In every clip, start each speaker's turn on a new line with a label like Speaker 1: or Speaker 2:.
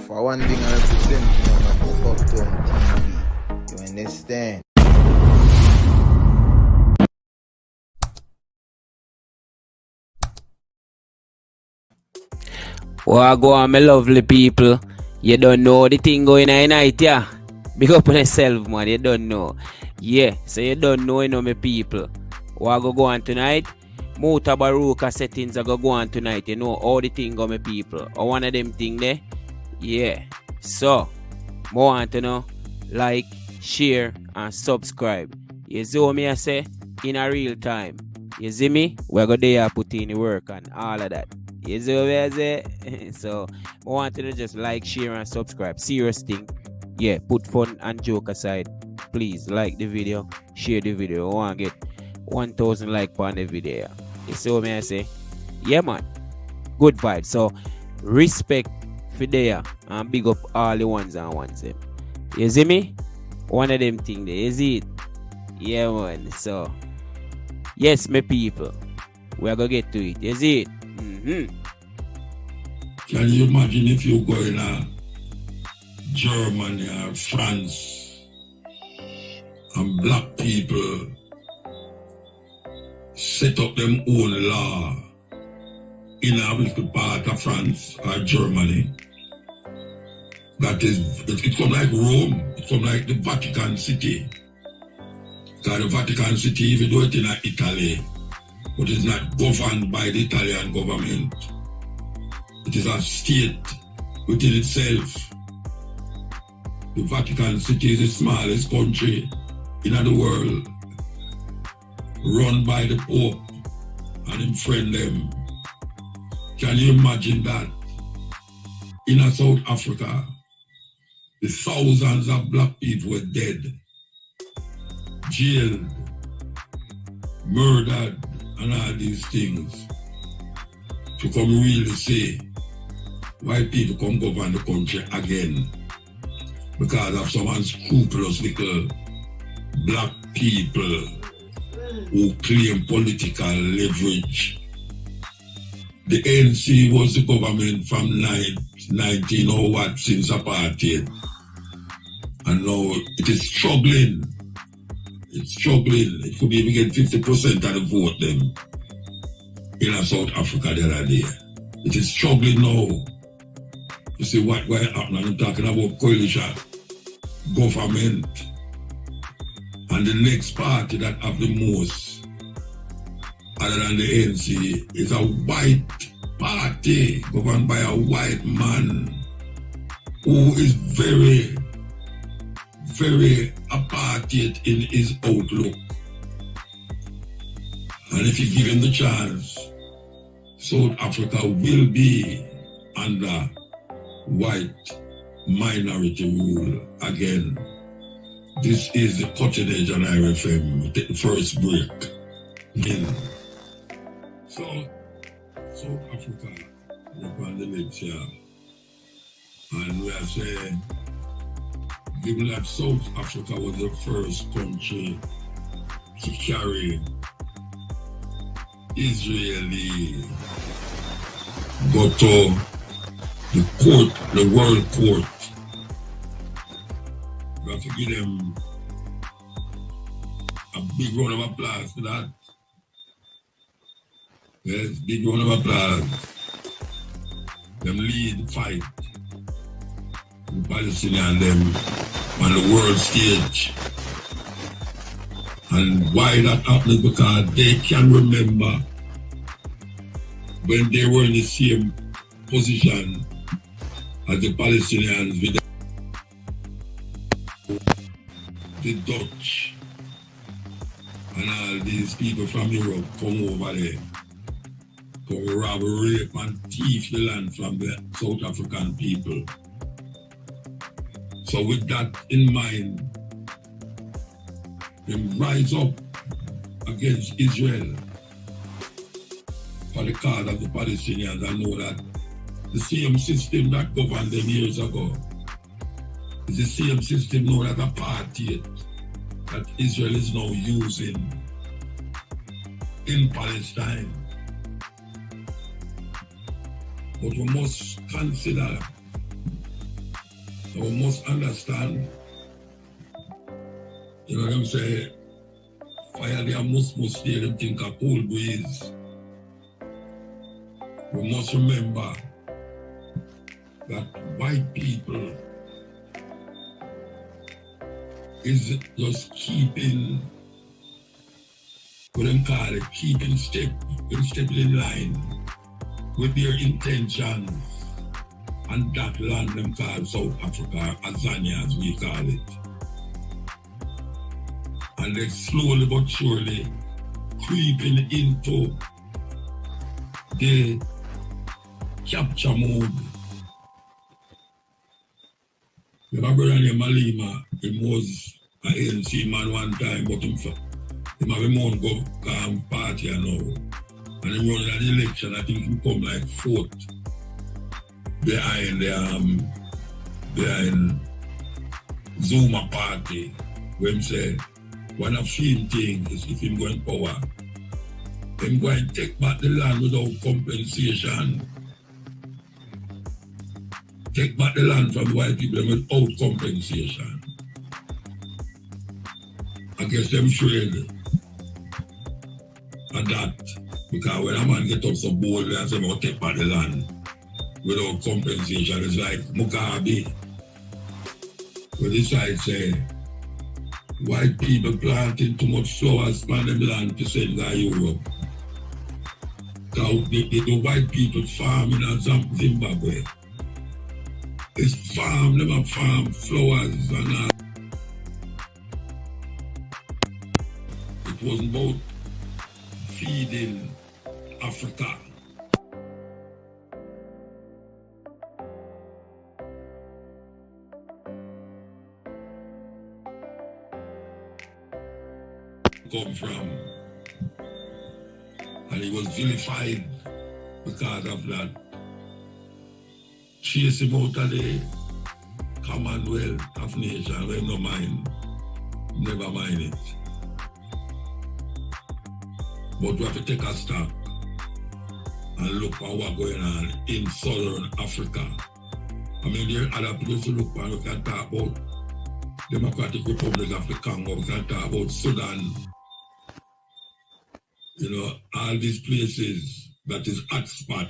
Speaker 1: For one thing I represent, about Uptown TV. You understand?
Speaker 2: Well, go on, my lovely people. You don't know the thing going on tonight, yeah? Big up on yourself, man. You don't know. Yeah, so you don't know, my people. What go on tonight? Mutabaurka settings are go on tonight. You know all the thing go, my people. Or one of them thing there? Yeah. So, more want to know, like, share, and subscribe. You see what me I say? In a real time. You see me? We're going to put in the work and all of that. You see what I say? So, I want to just like, share, and subscribe. Serious thing. Yeah, put fun and joke aside. Please like the video, share the video. I want to get 1,000 likes on the video. You see what I say? Yeah, man. Good vibe. So, respect for there and big up all the ones and ones. You see me? One of them things there. You see it? Yeah, man. So, yes, my people. We're going to get to it. You see it?
Speaker 3: Can you imagine if you go in Germany or France and black people set up them own law in a little part of France or Germany? That is, it come like Rome, it come like the Vatican City. Because the Vatican City, if you do it in Italy, but it's not governed by the Italian government. It is a state within itself. The Vatican City is the smallest country in the world, run by the Pope and him friend them. Can you imagine that? In South Africa, the thousands of black people were dead, jailed, murdered, and all these things. To come really say white people come govern the country again because of some unscrupulous little black people who claim political leverage. The ANC was the government from 1901 since apartheid, and now it is struggling. It's struggling. It could even get 50% of the vote them in South Africa the other day. It is struggling now. You see what happening? I'm talking about coalition government, and the next party that have the most, other than the ANC, is a white party governed by a white man who is very, very apartheid in his outlook. And if you give him the chance, South Africa will be under white minority rule again. This is the Cuttin on RFM. Take the first break. So, South Africa, we're on the lecture. And we are saying, given that South Africa was the first country to carry Israeli go to the court, the world court. We have to give them a big round of applause for that. Yes, big round of applause. Them lead the fight. The Palestinians them on the world stage. And why that happened? Because they can remember when they were in the same position as the Palestinians with the Dutch and all these people from Europe come over there to rob, rape and thief the land from the South African people. So with that in mind, they rise up against Israel for the cause of the Palestinians and know that the same system that governed them years ago is the same system now that apartheid that Israel is now using in Palestine. But we must consider, and we must understand, you know them say, fire there must stay, them think a cold breeze. We must remember that white people is just keeping, what them call it, keeping step in line with their intentions, and that land them call South Africa, Azania as we call it. And they slowly but surely creeping into the capture mode. The brother named Malima, he was an ANC man one time, but him have a month go party now. And he running an election, I think he come like fourth behind Zuma party, where him say, one of him thing is if him go in power, him go and take back the land without compensation. Take back the land from white people without compensation. I guess them afraid of that. Because when a man get up so bold and say, I'll take back the land without compensation, it's like Mugabe. Where this side say, white people planting too much flowers on them land to send to Europe. Because the white people farm in Zimbabwe. It's farm, them have farm flowers and all. It wasn't about feeding Africa. Come from, and he was vilified because of that. Chase him out of the Commonwealth of Nations, we no mind, never mind it. But we have to take a stop and look at what's going on in Southern Africa. I mean, there are other places to look at. We can talk about Democratic Republic of the Congo, we can talk about Sudan. You know, all these places that is hotspot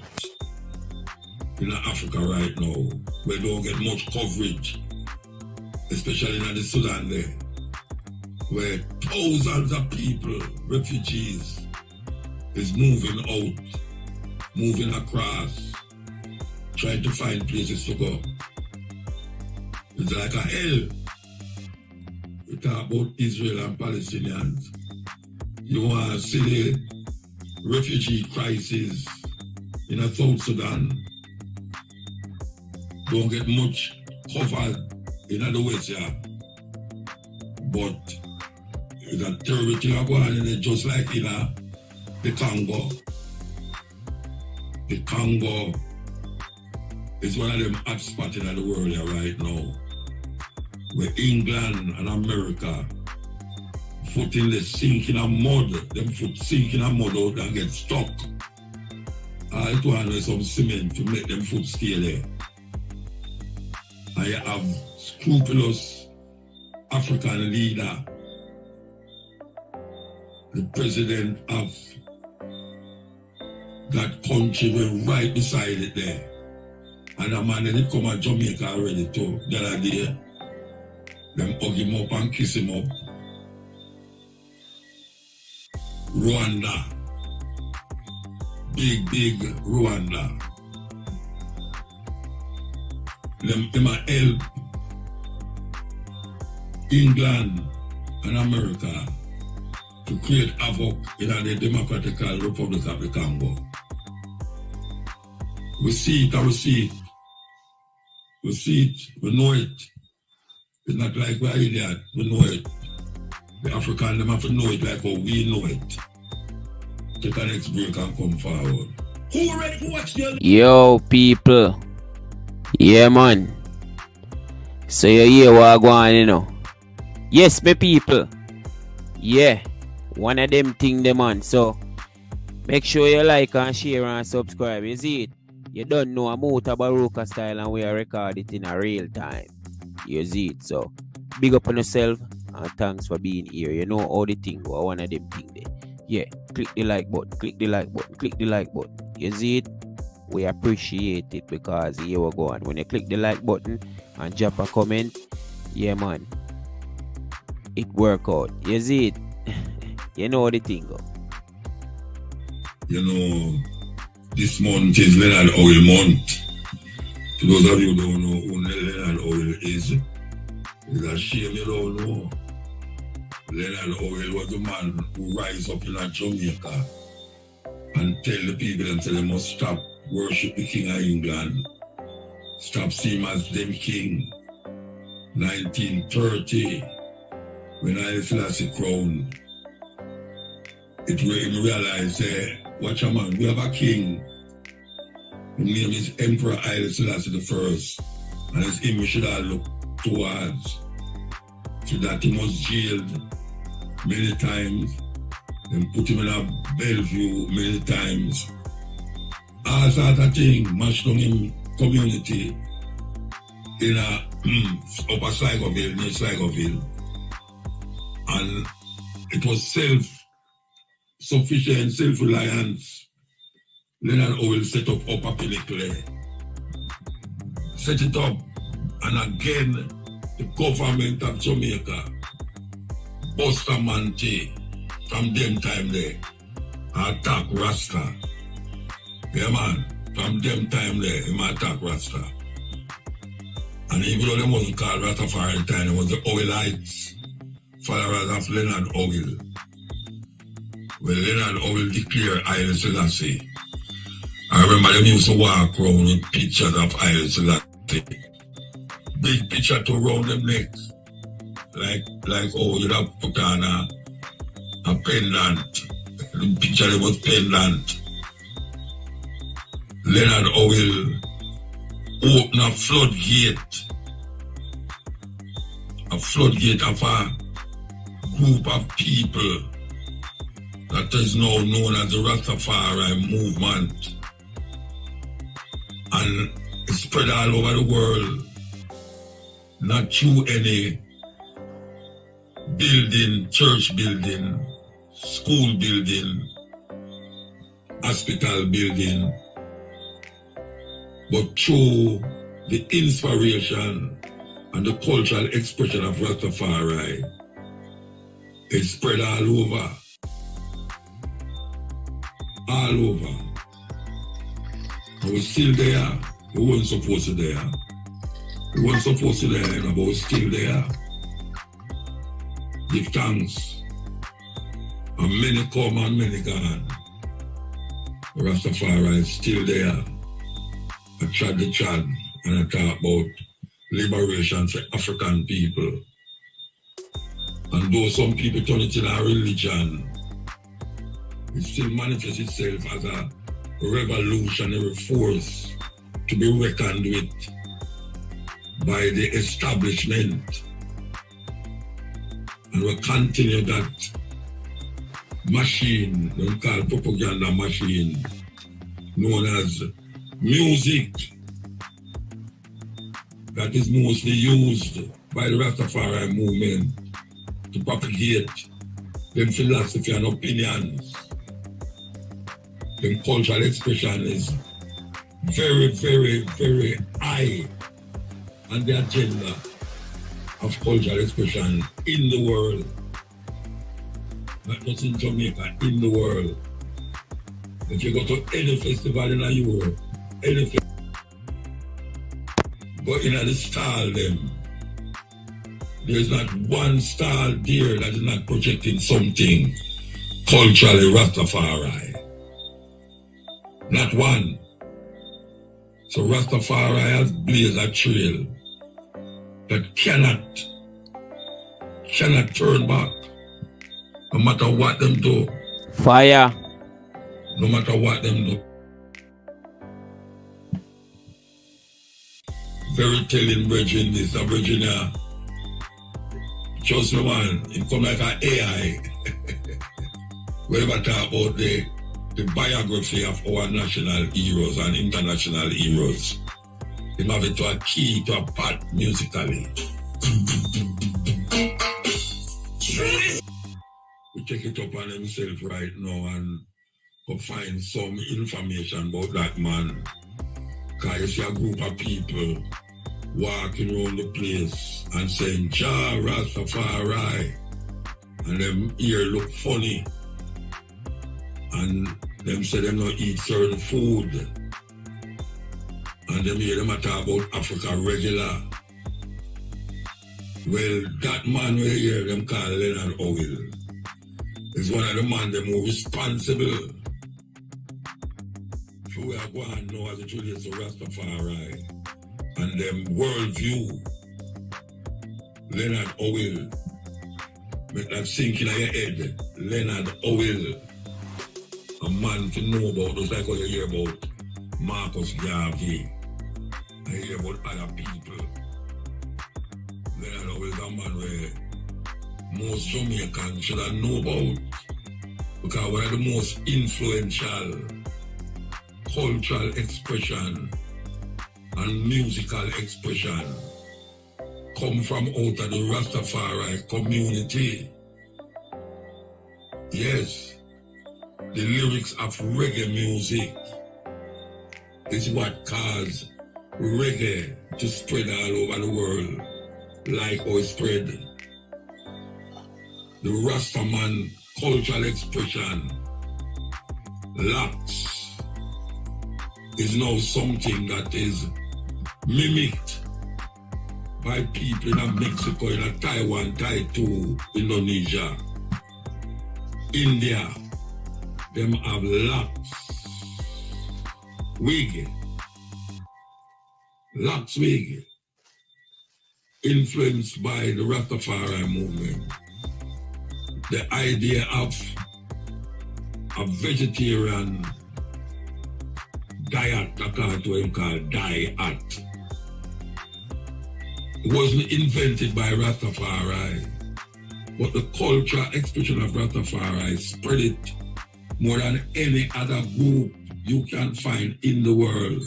Speaker 3: in Africa right now, where don't get much coverage, especially in the Sudan there, where thousands of people, refugees, is moving out, moving across, trying to find places to go. It's like a hell. We talk about Israel and Palestinians. You want to see the refugee crisis in South Sudan. Don't get much covered in other ways, yeah. But it's a terrible thing going on in it, just like in the Congo. The Congo is one of them hot spots in the world yeah, right now. Where England and America foot in the sink in a mud, them foot sink in a mud out and get stuck. It was some cement to make them foot stay there. And you have scrupulous African leader, the president of that country went right beside it there. And a man that come to Jamaica already too, the other day. Them hug him up and kiss him up. Rwanda. Big Rwanda. Them help England and America to create havoc in the Democratic Republic of the Congo. We see it. We see it, we know it. It's not like we're idiot, we know it. The African, them have to know it like how we know it. Take the next break and come forward. Who ready to watch the...
Speaker 2: Yo, people. Yeah, man. So you hear what I go on, you know. Yes, my people. Yeah. One of them thing, them on. So, make sure you like and share and subscribe. You see it? You don't know a Mutabaurka style and we are record it in a real time. You see it. So big up on yourself and thanks for being here. You know how the thing go, one of them thing there. Yeah, click the like button, click the like button, click the like button. You see it? We appreciate it because here we go. And when you click the like button and drop a comment, yeah man, it work out. You see it? You know how the thing go.
Speaker 3: You know, this month is Leonard Howell month. For those of you who don't know who Leonard Howell is, it's a shame you don't know. Leonard Howell was the man who rise up in Jamaica and tell the people until they must stop worship the King of England. Stop seeing him as them king. 1930, when Haile Selassie crowned, it made me realize, watch a man, we have a king. His name is Emperor Haile Selassie I, and his image should all look towards. So that he was jailed many times, and put him in a Bellevue many times. All sort of things, mashed down in community in a upper Sligoville, near Sligoville. And it was self-sufficient, self-reliance. Leonard Howell set up Upper Pinnacle. Set it up, and again, the government of Jamaica bust a Monte from them time there. Attack Rasta. Yeah man, from them time there, he attack Rasta. And even though they wasn't called Rastafari at the time, it was the Howellites, followers of Leonard Howell. When Leonard Howell declared Haile Selassie, I remember them used to walk around with pictures of Haile Selassie. Big picture to round them necks. Like oh, you'd have put on a pendant. The picture it was pendant. Leonard Howell opened a floodgate of a group of people that is now known as the Rastafari movement, and it spread all over the world, not through any building, church building, school building, hospital building, but through the inspiration and the cultural expression of Rastafari. It spread all over. All over. And we're still there. We weren't supposed to there. We weren't supposed to there, but we're still there. Give thanks. And many come and many gone. Rastafari is still there. I chat the chat and I talk about liberation for African people. And though some people turn it into a religion, it still manifests itself as a revolutionary force to be reckoned with by the establishment. And we'll continue that machine, we call propaganda machine, known as music, that is mostly used by the Rastafari movement to propagate them philosophy and opinions. Them cultural expression is very, very, very high on the agenda of cultural expression in the world. Not just in Jamaica, in the world. If you go to any festival in Europe, any festival, but in the stall them, there's not one stall there that is not projecting something culturally Rastafari. Not one. So Rastafari has blazed a trail that cannot turn back, no matter what them do.
Speaker 2: Fire.
Speaker 3: No matter what them do. Very telling brethren this, a brethren just me man, it come like an AI. We ever talk about the the biography of our national heroes and international heroes. Him have it to a key to a part musically. We take it up on himself right now and go find some information about that man. Because you see a group of people walking around the place and saying, Jah Rastafari. And them ear look funny. And them say them not eat certain food. And them hear them talk about Africa regular. Well, that man we hear them call Leonard Howell is one of the men them more responsible for where I go and know as it relates to Rastafari and them worldview. Leonard Howell. Make that sink in your head. Leonard Howell. A man to know about, just like how you hear about Marcus Garvey. I hear about other people. Leonard Howell is a man where most Jamaicans should have know about. Because one of the most influential cultural expression and musical expression come from out of the Rastafari community. Yes, the lyrics of reggae music is what caused reggae to spread all over the world like how it spread. The Rastaman cultural expression, lax, is now something that is mimicked by people in Mexico, in Taiwan, Taiwan, Indonesia, India. Them have locks, wig, influenced by the Rastafari movement. The idea of a vegetarian diet, according to him called diet, wasn't invented by Rastafari, but the culture expression of Rastafari spread it more than any other group you can find in the world.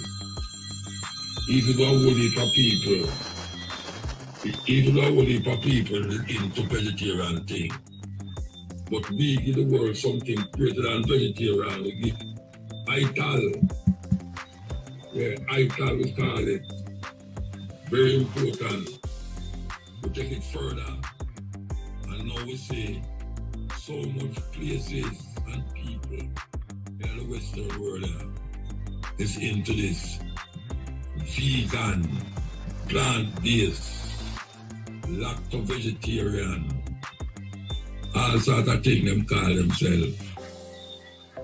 Speaker 3: Even though only for people into vegetarian thing. But we give the world something greater than vegetarian. We give ital. Yeah, ital we call it. Very important. We take it further. And now we see so much places and people in the Western world is into this vegan, plant-based, lacto-vegetarian, all sort of thing them call themselves.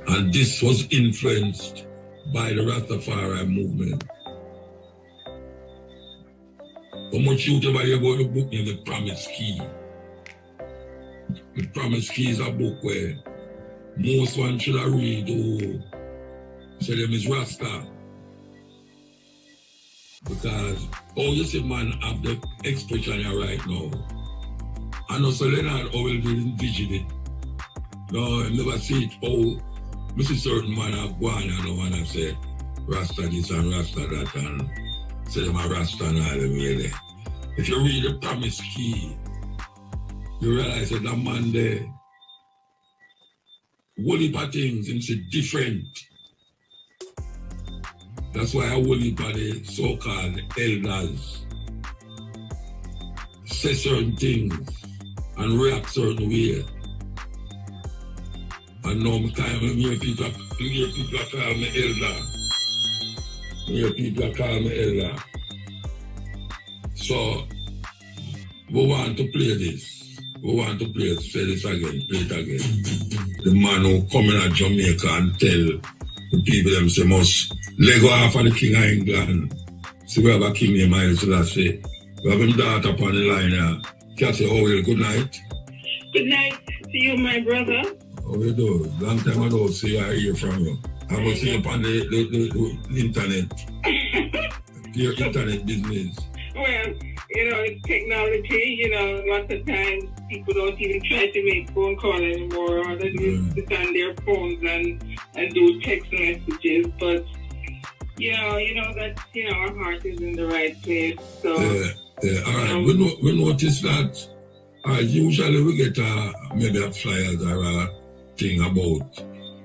Speaker 3: And this was influenced by the Rastafari movement. How much you ever hear about the book named The Promised Key? The Promised Key is a book where most one should have read who say them is Rasta. Because all you see man have the expression here right now. And also Leonard Howell didn't envision it. No, I never see it. Oh, I see certain man have gone and I say Rasta this and Rasta that and say them a Rasta and all them really. If you read The Promised Key, you realize that that man there, whole heap of things him say different. That's why a whole heap of the so-called elders say certain things and react certain way. And now I hear people call me elder. Hear people call me elder. So we want to play this. We want to play it, say this again, play it again. The man who come in Jamaica and tell the people them say must leg off of the King of England. See we have a king named Haile Selassie. We have him daughter upon the line here. Cassie Howell, good night.
Speaker 4: Good night to you, my brother.
Speaker 3: How you do? Long time ago, see I hear from you. I will see you upon the internet. Your internet business.
Speaker 4: Well, it's technology. Lots of times people don't even try to make phone call anymore, or they just sit on their phones and do text messages. But that our heart is in the right place. So
Speaker 3: all right. We notice that. Usually we get maybe a flyers or a thing about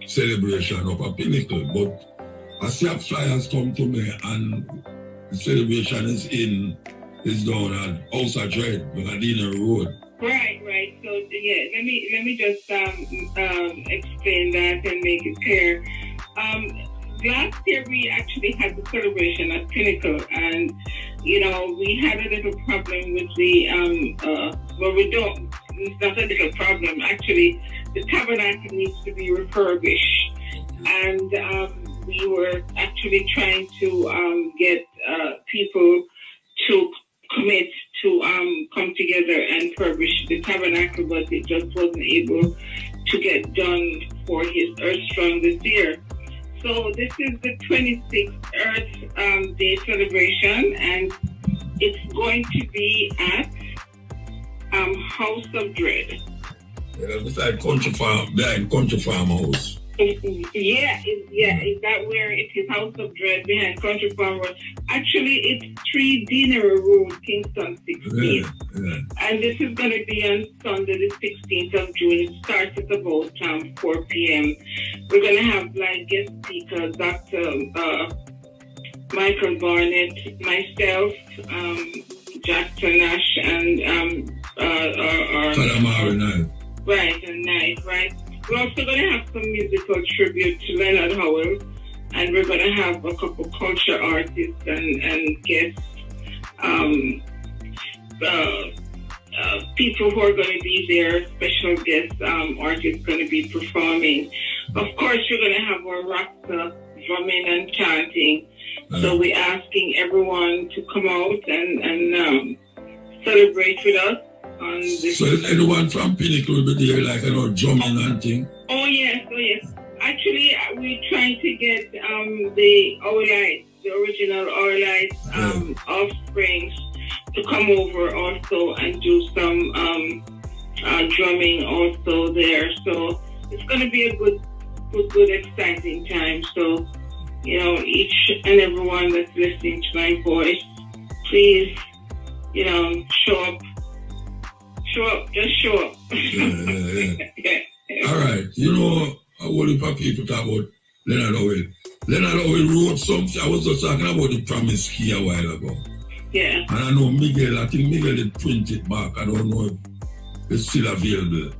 Speaker 3: celebration of a Pinnacle, but I see a flyers come to me and the celebration is down at House of Dread, Magdalene Road.
Speaker 4: Right. So let me just explain that and make it clear. Last year we actually had the celebration at Pinnacle, and we had a little problem with the it's not a little problem, actually. The tabernacle needs to be refurbished, and we were actually trying to get people to commit to come together and furbish the tabernacle, but it just wasn't able to get done for his Earth Strong this year. So this is the 26th Earth Day celebration, and it's going to be at House of Dread.
Speaker 3: Beside Country Farm, behind Country Farm House.
Speaker 4: Is that where it is? House of Dread behind Country Farm Road. Actually, it's 3 Dinner Road, Kingston 16. And this is going to be on Sunday, the 16th of June. It starts at about 4 p.m. We're going to have guest speakers, Dr. Michael Barnett, myself, Jack Nash, and Right, and night, right? We're also going to have some musical tribute to Leonard Howell, and we're going to have a couple culture artists and guests, people who are going to be there, special guest artists going to be performing. Of course, we're going to have our Rasta drumming and chanting. So we're asking everyone to come out and celebrate with us.
Speaker 3: So is anyone from Pinnacle will be there, drumming and thing?
Speaker 4: Oh yes. Actually, we're trying to get the Owlites, the original Owlites offsprings, to come over also and do some drumming also there. So it's going to be a good, exciting time. So, each and everyone that's listening to my voice, please, show up. Just show up.
Speaker 3: All right. A whole heap of people talk about Leonard Howell. Leonard Howell wrote something. I was just talking about the promise key a while ago.
Speaker 4: Yeah.
Speaker 3: And I know I think Miguel did print it back. I don't know if it's still available.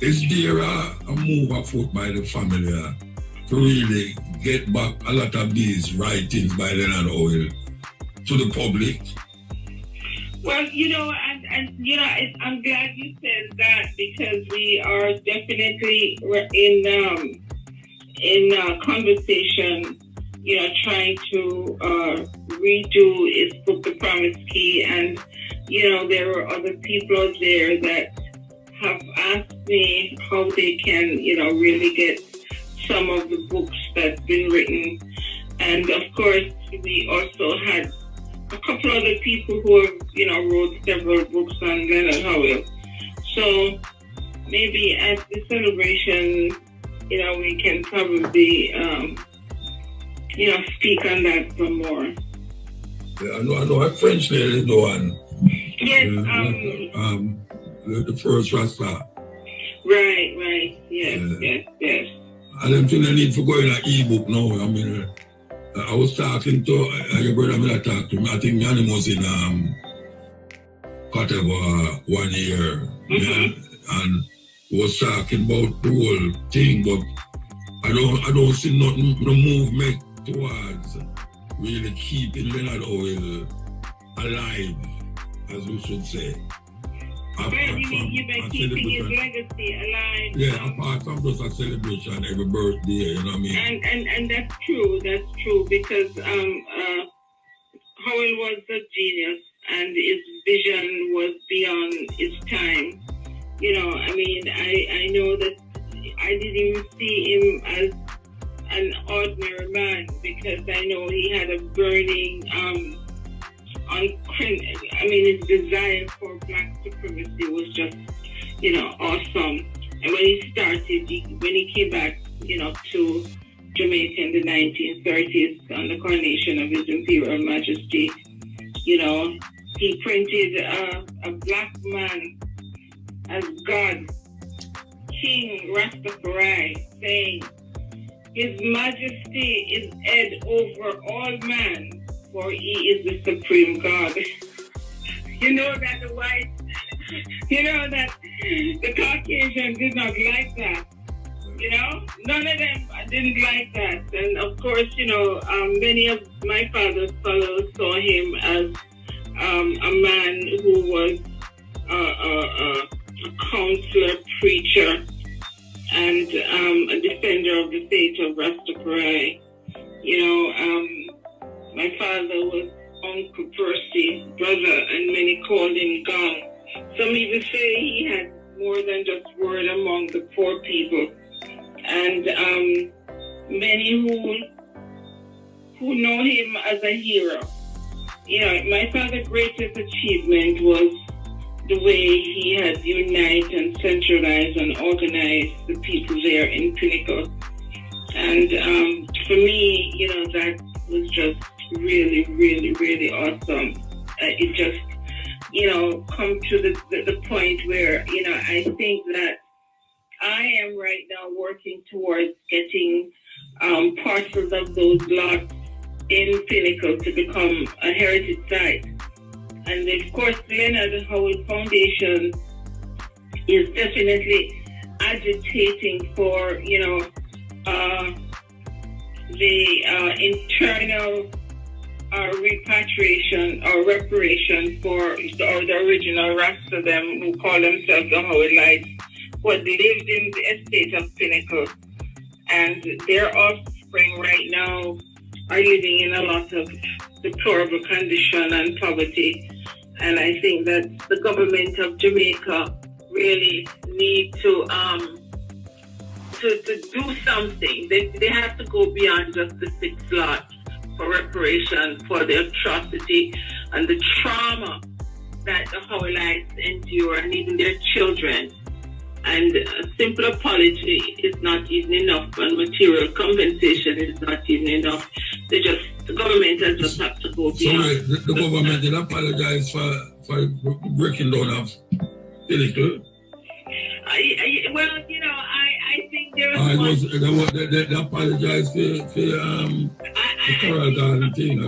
Speaker 3: Is there a move afoot by the family to really get back a lot of these writings by Leonard Howell to the public?
Speaker 4: Well, I'm glad you said that, because we are definitely in conversation, trying to redo his book, The Promise Key, and there are other people there that have asked me how they can, really get some of the books that's been written, and of course we also had a couple other people who have, wrote several books on Leonard Howell. So maybe at the celebration, we can probably, speak on that some more.
Speaker 3: Yeah, I know a French lady do one.
Speaker 4: Yes.
Speaker 3: The first Rasta.
Speaker 4: Right. Yes.
Speaker 3: I don't think I need to go in an e-book now. I was talking to your brother. I talked to him. I think Yanni was in Cuttin 1 year, and was talking about the whole thing. But I don't see nothing, no movement towards really keeping Leonard Howell alive, as we should say.
Speaker 4: You've been keeping his legacy alive.
Speaker 3: Yeah, apart from just a celebration every birthday, you know what I mean?
Speaker 4: And that's true, because Howell was a genius, and his vision was beyond his time. I know that I didn't even see him as an ordinary man, because I know he had a burning his desire for black supremacy was just, awesome. And when he started, when he came back, to Jamaica in the 1930s on the coronation of His Imperial Majesty, he printed a black man as God, King Rastafari, saying, His Majesty is head over all man, for he is the supreme God. That the white, that the Caucasian did not like that. None of them didn't like that. And of course, many of my father's fellows saw him as a man who was a counselor, preacher, and a defender of the faith of Rastafari. My father was Uncle Percy's brother, and many called him Gong. Some even say he had more than just word among the poor people. And many who know him as a hero. My father's greatest achievement was the way he had united and centralized and organized the people there in Pinnacle. And for me, that was just really, really, really awesome. It just, come to the point where, I think that I am right now working towards getting parcels of those lots in Pinnacle to become a heritage site. And of course, Leonard Howell Foundation is definitely agitating for, the internal repatriation or reparation for the original Rasta, them who call themselves the Howellites, who had lived in the estate of Pinnacle. And their offspring right now are living in a lot of deplorable condition and poverty. And I think that the government of Jamaica really need to do something. They have to go beyond just the 6 lots for reparation for the atrocity and the trauma that the Howellites endure, and even their children. And a simple apology is not even enough, and material compensation is not even enough. The government has just have to go beyond.
Speaker 3: Sorry, the government did apologize for breaking down of Pinnacle.
Speaker 4: I think there
Speaker 3: they apologized for the Coral Garden thing.
Speaker 4: I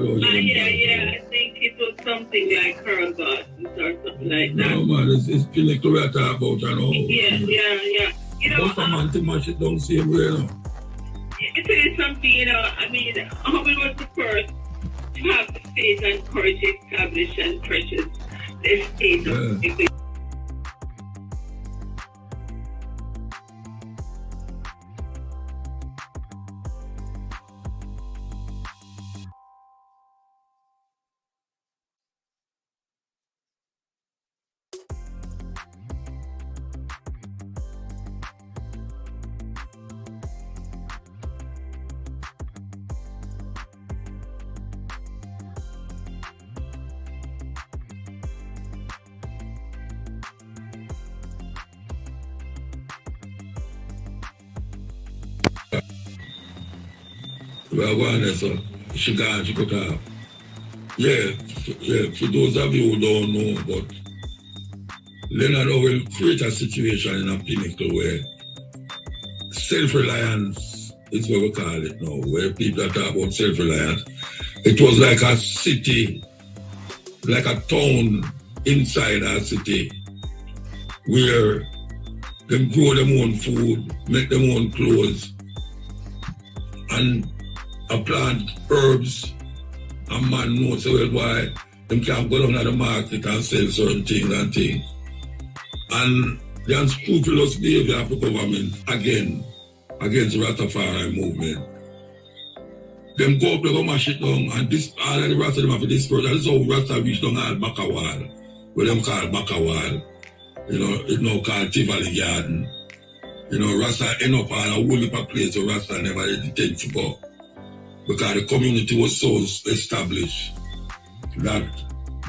Speaker 4: think it was something like Coral Gardens or something like that.
Speaker 3: No, man, it's Pinnacle we're talking about and all.
Speaker 4: Yeah.
Speaker 3: Most of man too much it don't seem real.
Speaker 4: It is something, Howell was the first to have the faith and courage to establish and purchase the estate of
Speaker 3: Well, so she got out. Yeah, for those of you who don't know, but Leonard Howell create a situation in a Pinnacle where self-reliance is what we call it now, where people talk about self-reliance. It was like a city, like a town inside a city where they grow their own food, make their own clothes, and plant herbs, and man knows so well why them can't go down to the market and sell certain things and things. And the unscrupulous behavior of the government again against the Rastafari movement. Them go up, they go mash it down, and this all of the Rasta them have to disperse. And this is how Rasta reach down all Bakawal, where them call Bakawal. It's now called Tivoli Garden. Rasta end up on a whole heap of place where Rasta never intend to go. Because the community was so established that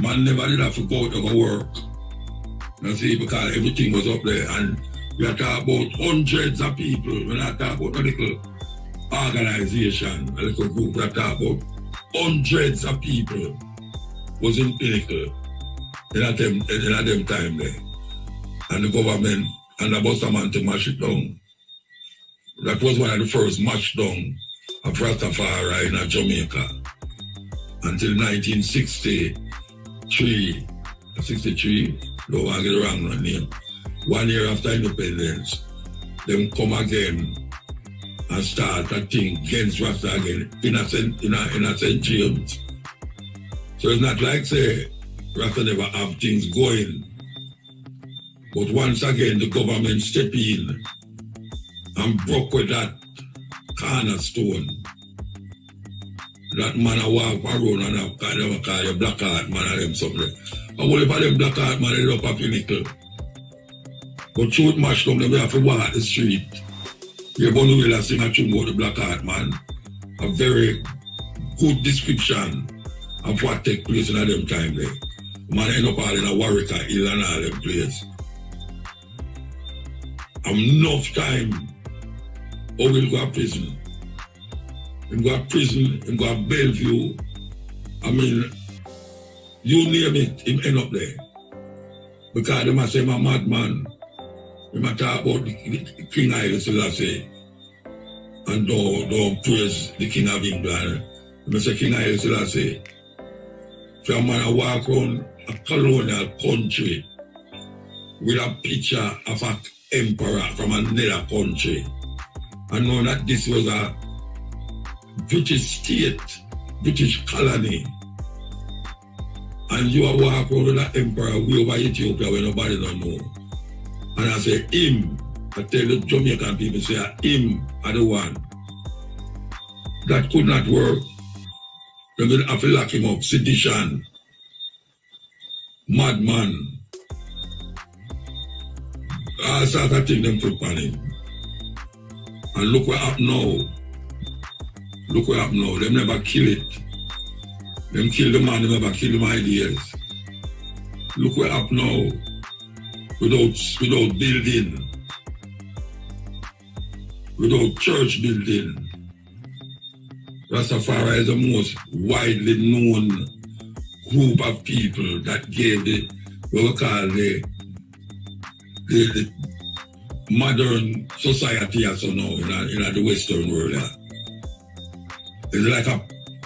Speaker 3: Man never did have to go out to go work. You see, because everything was up there. And we are talking about hundreds of people. We're not talking about a little organization, a little group. We are talking about hundreds of people was in Pinnacle in a them time there. And the government and the Busterman to mash it down. That was one of the first mash down of Rastafari in Jamaica. Until 1963, don't want to get the wrong name. 1 year after independence, them come again and start a thing against Rasta again in a St. James. So it's not like say Rasta never have things going. But once again the government step in and broke with that cornerstone. That man a walk around and a call you black heart man and them something. And all of them black heart man ended up a Pinnacle. But truth mash down, they have to walk the street. You're going to really sing a tune about the black heart man. A very good description of what take place in them time there. Man end up all in a Warwick Hill and all them place. Enough time, or we'll go to prison. Him go to prison, him go to Bellevue. I mean, you name it, him end up there. Because they must say I'm a madman. They must talk about the King Haile Selassie. And don't praise the King of England. They must say King Haile Selassie. If a man walk around a colonial country with a picture of an emperor from another country, and know that this was a British state, British colony, and you are walking with that emperor way over Ethiopia where nobody don't know. And I say him, I tell the Jamaican people, say him are the one. That could not work. They will have to lock him up, sedition, madman. All sorts of things them put on him. And look what happened now. Look what happened now. Them never kill it. Them kill the man, they never kill them ideas. Look what happened now. Without building. Without church building. Rastafari is the most widely known group of people that gave what we call the modern society as so now in the Western world. It's like a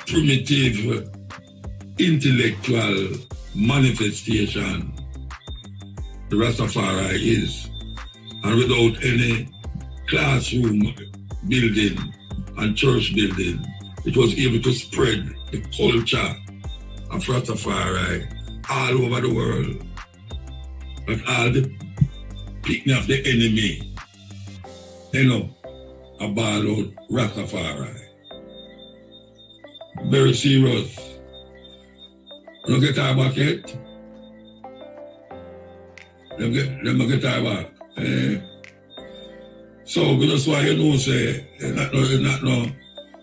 Speaker 3: primitive intellectual manifestation the Rastafari is. And without any classroom building and church building, it was able to spread the culture of Rastafari all over the world. But all the picking of the enemy, about Rastafari. Very serious. You don't get our back yet? Them get our back. So, that's why you know, say, not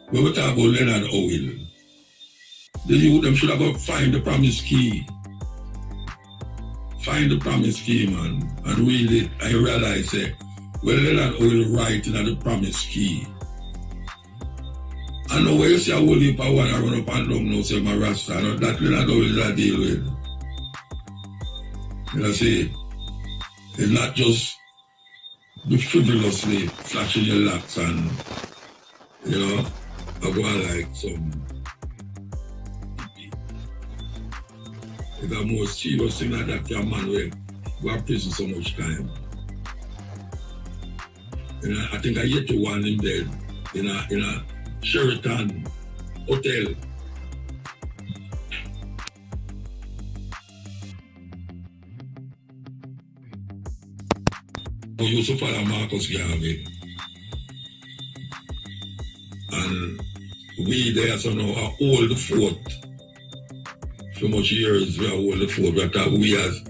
Speaker 3: when we talk about Leonard Howell, the youth them should have got find the promise key. Find the promise key, man, and read it. I realize that well, Leonard Howell writing at the promise key. I know where you see a whole heap of one I run up and down now, say my Rasta, I know that Leonard Howell I deal with. You know, see, it's not just be frivolously flashing your locks and, you know, I go like some. It's a more serious thing like that your man will go to prison so much time. And I think I yet to one him there in a Sheraton hotel. We used to follow Marcus Garvey. And we there so now are all the fort. So much years we are all the fort. But we as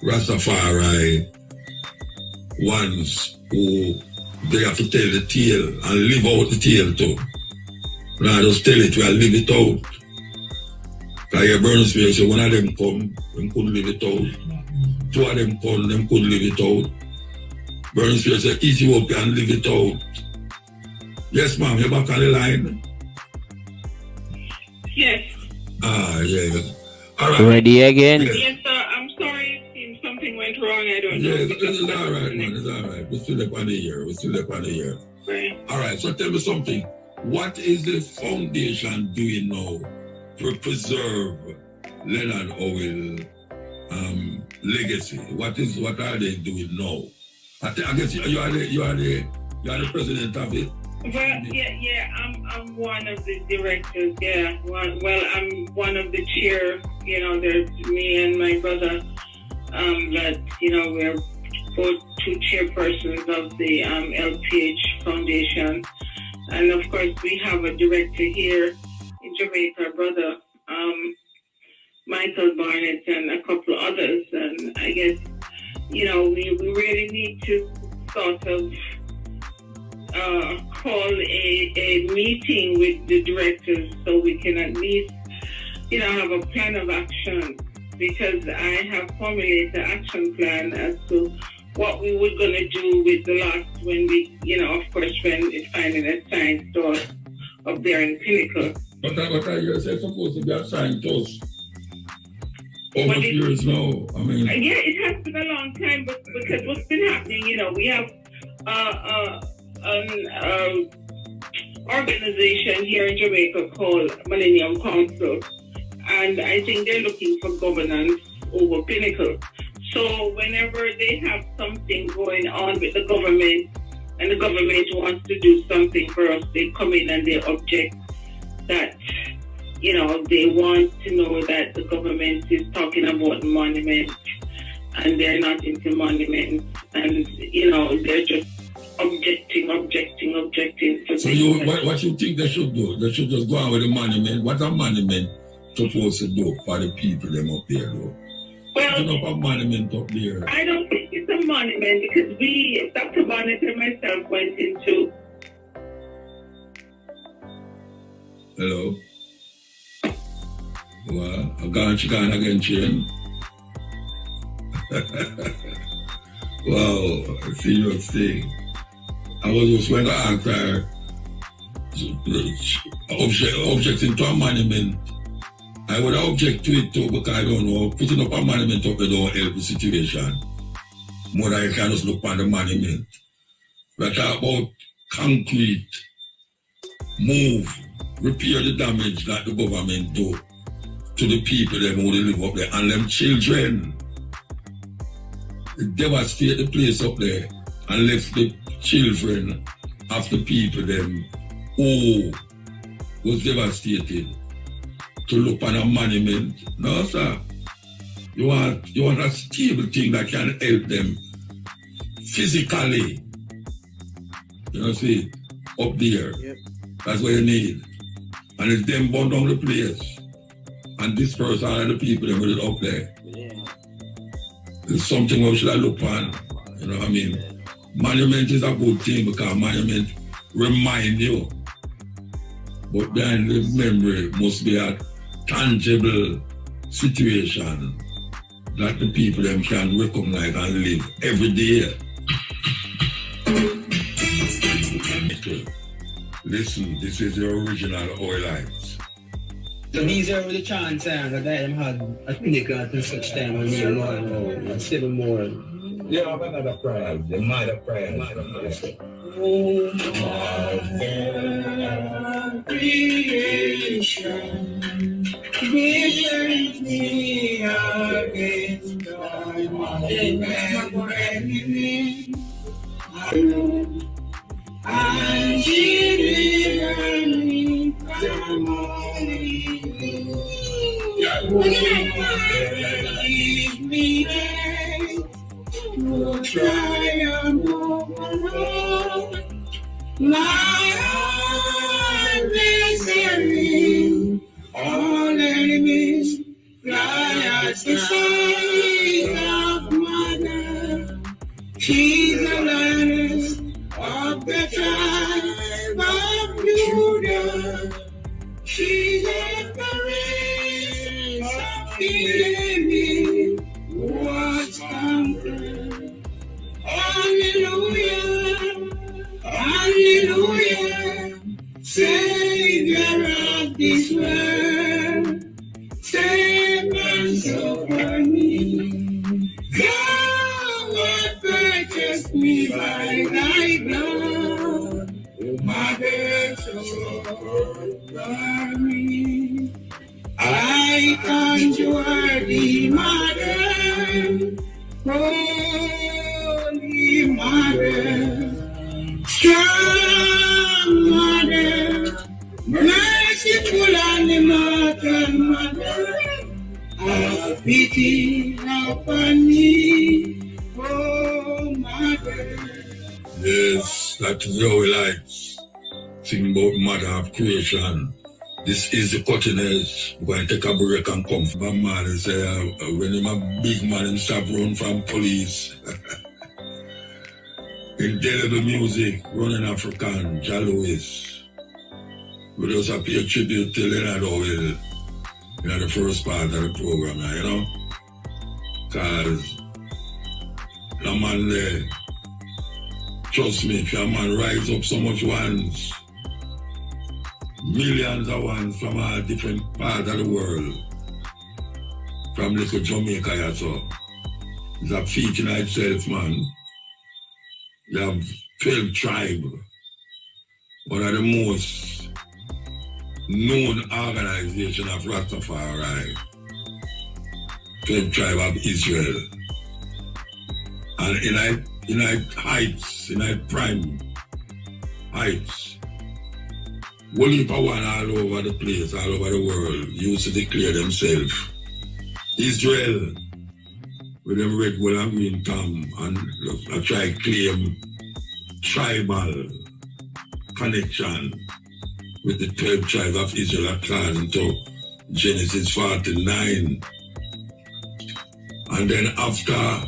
Speaker 3: Rastafari ones who they have to tell the tale and live out the tale too. Not just tell it, we live it out. Like a burning spirit, so one of them come, them couldn't live it out. Two of them come, them couldn't live it out. Burning spirit say, Ethiopian live it out. Yes, ma'am, you're back on the line.
Speaker 4: Yes.
Speaker 3: Yeah. All right.
Speaker 2: Ready again?
Speaker 4: Yes, sir. I'm sorry if something went wrong. I don't know.
Speaker 3: Yeah, it's all right, man. It's all right. We're still up on the year.
Speaker 4: Right.
Speaker 3: All right, so tell me something. What is the foundation doing now to preserve Leonard Howell legacy? What are they doing now? I guess you are the president of it.
Speaker 4: Well, yeah, I'm one of the directors. Yeah, I'm one of the chair. You know, there's me and my brother. That we're both two chairpersons of the LPH Foundation, and of course we have a director here in Jamaica, brother Michael Barnett, and a couple others. And I guess we really need to sort of call a meeting with the directors so we can at least, have a plan of action, because I have formulated an action plan as to what we were going to do with the lots when we, of course, when it's finally assigned to us up there in Pinnacle.
Speaker 3: But you said supposed to be assigned to us over years now. I mean,
Speaker 4: yeah, it has been a long time, but because what's been happening, we have an organization here in Jamaica called Millennium Council, and I think they're looking for governance over Pinnacle. So whenever they have something going on with the government, and the government wants to do something for us, they come in and they object that, they want to know that the government is talking about monuments, and they're not into monuments, and, they're just objecting.
Speaker 3: So what you think they should do? They should just go on with the monument. What a monument supposed to do for the people them up there, though?
Speaker 4: Well,
Speaker 3: putting up a monument up there.
Speaker 4: I don't think it's a monument, because Dr. Barnett and myself went into.
Speaker 3: Hello? Well, she gone again, Chin. Wow, serious thing. I was just going to ask her, objecting to a monument. I would object to it too, because I don't know, putting up a monument up there don't help the situation. More than you can just look on the monument. We talk about concrete, move, repair the damage that the government do to the people that who live up there, and them children. It devastate the place up there and left the children of the people them who was devastated to look on a monument. No, sir. You want a stable thing that can help them physically. See, up there. Yep. That's what you need. And it's them burn down the place and disperse all of the people that were up there. Yeah. It's something we should look on. You know what I mean? Monument is a good thing, because monument remind you. But behind the memory must be a tangible situation that the people them can recognize and live every day. Listen, this is the original oilites.
Speaker 5: So these are the chants that them had a Pinnacle at such time when we were 7 more.
Speaker 6: Yeah, I'm another prayer. The mother prayer. Oh, creation, defend me against thy enemy, and deliver me from all evil. Leave me to triumph over my own misery. All enemies fly at the sight of mother. She's the lioness of the tribe of Judah. She's a
Speaker 7: enemy was conquered. Hallelujah, hallelujah, Savior of this world, save and suffer me. Thou art purchased me by thy blood, Mother, suffer me. I conjure thee, Mother, Holy Mother, strong Mother, merciful and immortal Mother, have pity upon me, oh Mother.
Speaker 3: Yes, that is how we like. Sing about mother of creation. This is the Cuttin edge. We're going to take a break and come from my man and say, when him a big man, him stop run from police. Indelible music, running African, Jalois. We just have to pay tribute to Leonard Howell in the first part of the program, you know? Because the man there, trust me, if your man rise up so much once, millions of ones from all different parts of the world, from little Jamaica, yeah, so it's a feat in itself, man. You have 12 tribes, one of the most known organization of Rastafari, 12 tribe of Israel. And in heights, in prime heights, one heap of one all over the place, all over the world, used to declare themselves Israel with them red, gold, and green thumb, and I try to claim tribal connection with the 12 tribes of Israel according to Genesis 49. And then after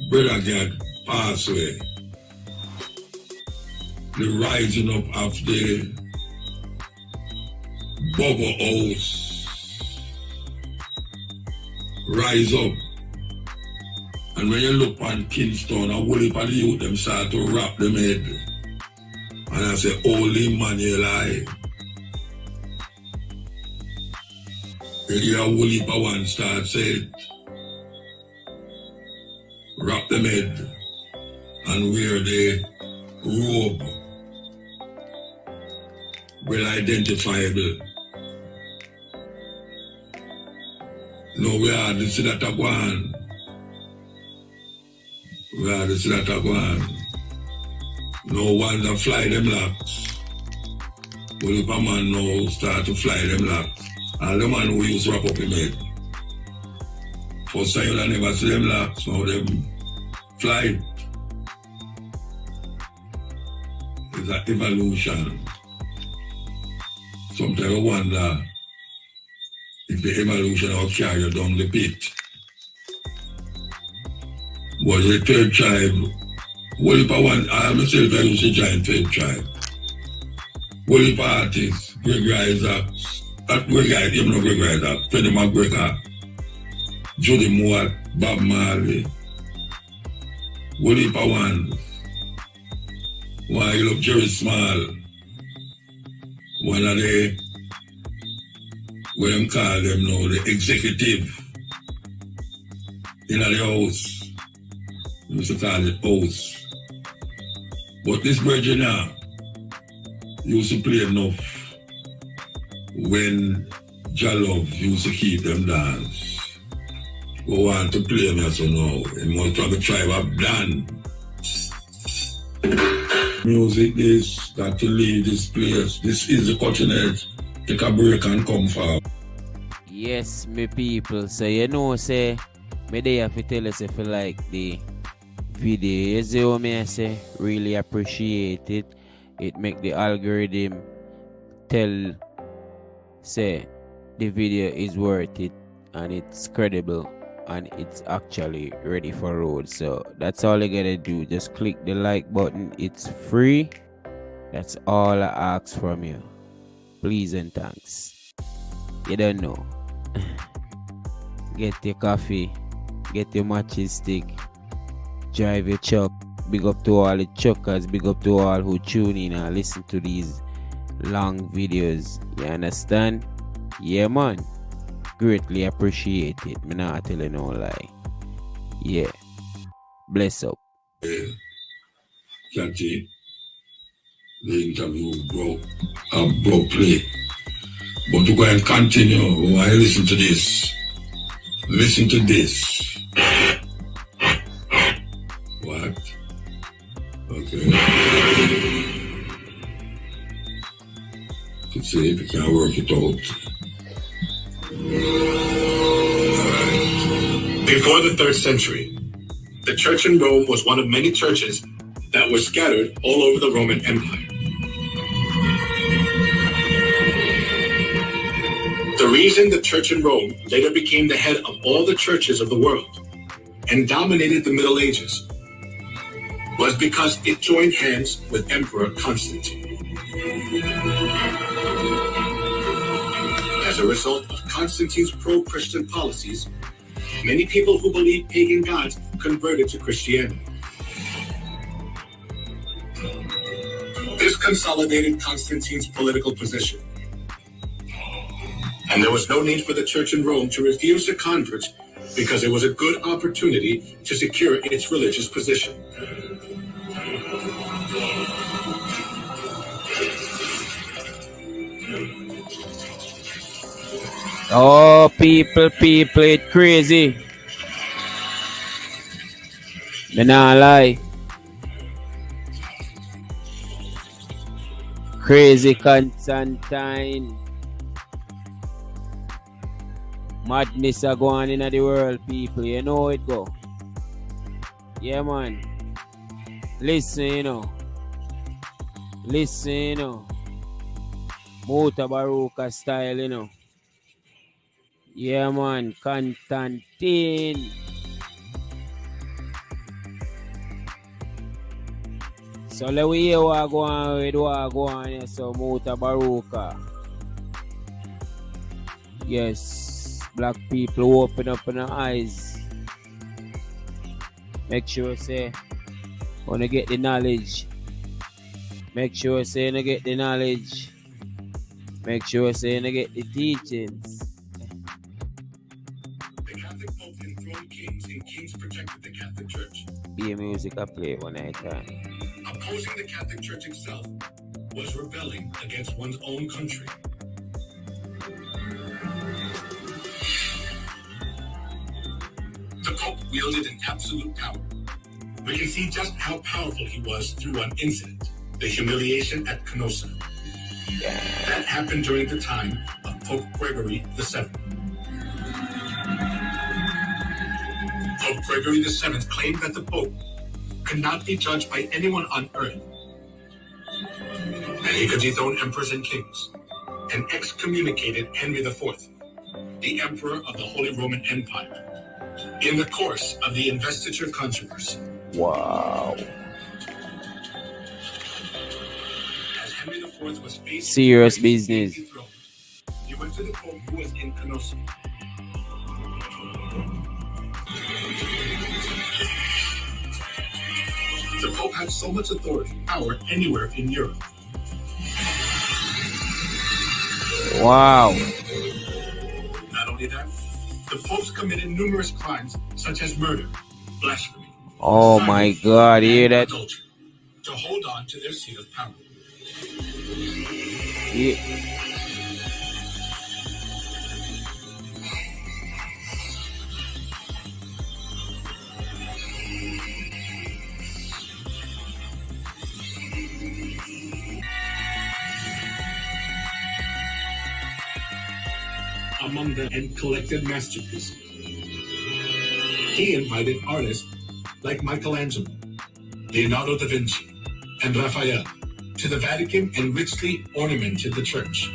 Speaker 3: Brother Gad passed away, the rising up of the Bubble House rise up. And when you look on Kingston, a whole heap of the youth, them start to wrap them head. And I say, holy man, you lie. You hear a whole heap of one start say, wrap them head and wear the robe, well identifiable. No, we are the see that a go on. We are the see that a go on. No one that fly them locks. Well, if a man now start to fly them locks, all the man who used to wrap up him head. First time you never see them locks, now them fly. It's an evolution. Sometimes I wonder if the evolution will carry you down the pit. Was the 12 tribe, what if I want, I myself I used to join 12 tribe. What if artists, Greg Isaac, Greg Isaac, even though Greg Isaac, Freddie McGregor, Judy Moore, Bob Marley. What if I want, why you look Jerry Small, one of the, what them call them now, the executive in the house. We used to call it house. But this virgin now used to play enough when Jalov used to keep them dance. We want to play me so now. And most of the tribe have done. Music is got to leave this place. This is the Cuttin edge. Take a break and come forward.
Speaker 2: Yes, me people. So you know, say, me they have to tell us if you like the video. You see what me say? Really appreciate it. It make the algorithm tell, say, the video is worth it and it's credible and it's actually ready for road. So that's all you gotta do. Just click the like button. It's free. That's all I ask from you. Please and thanks. You don't know. get your coffee, get your matches stick, drive your truck. Big up to all the truckers, big up to all who tune in and listen to these long videos. You understand? Yeah, man. Greatly appreciate it. Me not tell you no lie. Yeah. Bless up.
Speaker 3: Cuttin, the interview broke play. But to go and continue, I listen to this. Listen to this. What? Okay. To see if we can work it out.
Speaker 8: Before the 3rd century, the church in Rome was one of many churches that were scattered all over the Roman Empire. The reason the church in Rome later became the head of all the churches of the world and dominated the Middle Ages was because it joined hands with Emperor Constantine. As a result of Constantine's pro-Christian policies, many people who believed pagan gods converted to Christianity. This consolidated Constantine's political position, and there was no need for the church in Rome to refuse the converts because it was a good opportunity to secure its religious position.
Speaker 2: Oh, people, it crazy. Me nah lie. Crazy Constantine. Madness are going in the world, people. You know it go. Yeah, man. Listen, you know. Mutabaurka style, you know. Yeah, man. Constantine. So let we hear what go on here. So Mutabaurka. Yes. Black people open up their eyes. Make sure say wanna get the knowledge. Make sure say you get the knowledge. Make sure say you get the teachings.
Speaker 8: The Catholic Pope enthroned kings, and kings protected the Catholic Church.
Speaker 2: Be a music I play one night time.
Speaker 8: Opposing the Catholic Church itself was rebelling against one's own country. The Pope wielded an absolute power. We can see just how powerful he was through one incident, the humiliation at Canossa. That happened during the time of Pope Gregory VII. Pope Gregory VII claimed that the Pope could not be judged by anyone on earth, and he could dethrone emperors and kings, and excommunicated Henry IV, the Emperor of the Holy Roman Empire, in the course of the investiture controversy.
Speaker 2: Wow.
Speaker 8: As Henry IV was facing
Speaker 2: Serious business.
Speaker 8: throne, he went to the Pope who was in Canossa. The Pope had so much authority, power anywhere in Europe.
Speaker 2: Wow.
Speaker 8: Not only that, the popes committed numerous crimes such as murder, blasphemy,
Speaker 2: Oh my God, hear that?
Speaker 8: adultery, to hold on to their seat of power.
Speaker 2: Yeah.
Speaker 8: Among them and collected masterpieces. He invited artists like Michelangelo, Leonardo da Vinci, and Raphael to the Vatican and richly ornamented the church.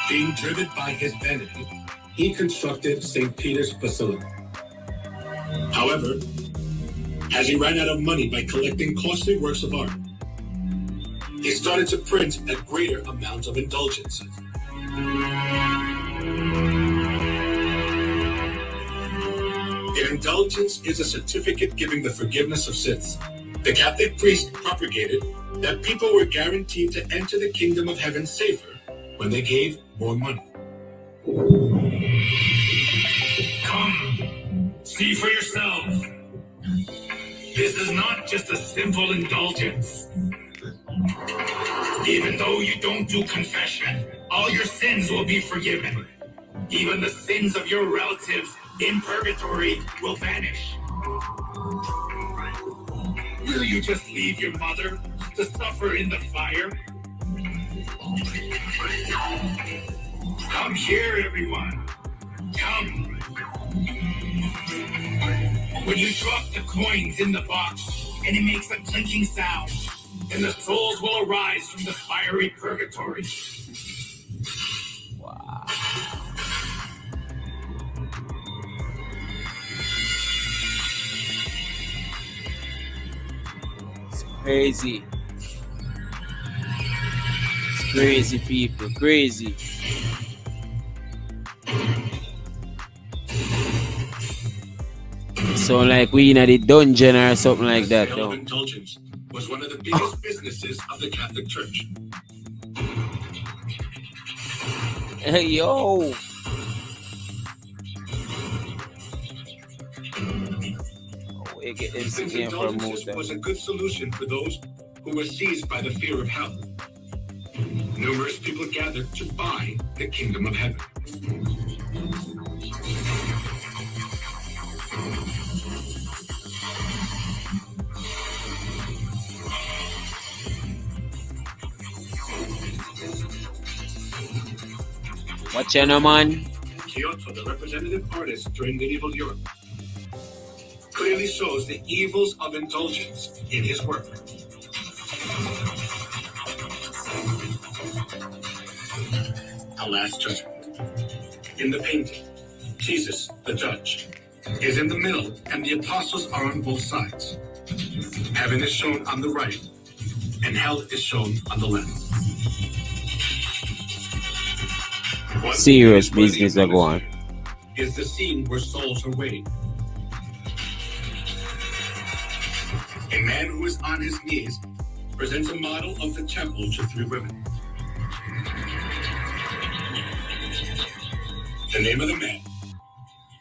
Speaker 8: Being driven by his vanity, he constructed St. Peter's Basilica. However, as he ran out of money by collecting costly works of art, he started to print a greater amount of indulgences. An indulgence is a certificate giving the forgiveness of sins. The Catholic priest propagated that people were guaranteed to enter the kingdom of heaven safer when they gave more money. Come, see for yourself. This is not just a simple indulgence. Even though you don't do confession, all your sins will be forgiven. Even the sins of your relatives in purgatory will vanish. Will you just leave your mother to suffer in the fire? Come here, everyone. Come. When you drop the coins in the box and it makes a clinking sound, and the souls will arise from the fiery purgatory.
Speaker 2: Wow. It's crazy. It's crazy, people. Crazy. So like we in a dungeon or something like that,
Speaker 8: The sale of
Speaker 2: though.
Speaker 8: Indulgence was one of the biggest businesses of the Catholic Church.
Speaker 2: Hey, yo. Oh, we get them
Speaker 8: Since
Speaker 2: singing for a
Speaker 8: indulgences
Speaker 2: moment.
Speaker 8: was a good solution for those who were seized by the fear of hell. Numerous people gathered to buy the kingdom of heaven.
Speaker 2: Watch out, no, man.
Speaker 8: Kyoto, the representative artist during medieval Europe, clearly shows the evils of indulgence in his work. A Last Judgment. In the painting, Jesus, the judge, is in the middle and the apostles are on both sides. Heaven is shown on the right and hell is shown on the left. One
Speaker 2: Serious
Speaker 8: thing that is
Speaker 2: business
Speaker 8: worthy of
Speaker 2: are going.
Speaker 8: notice is the scene where souls are waiting. A man who is on his knees presents a model of the temple to three women. The name of the man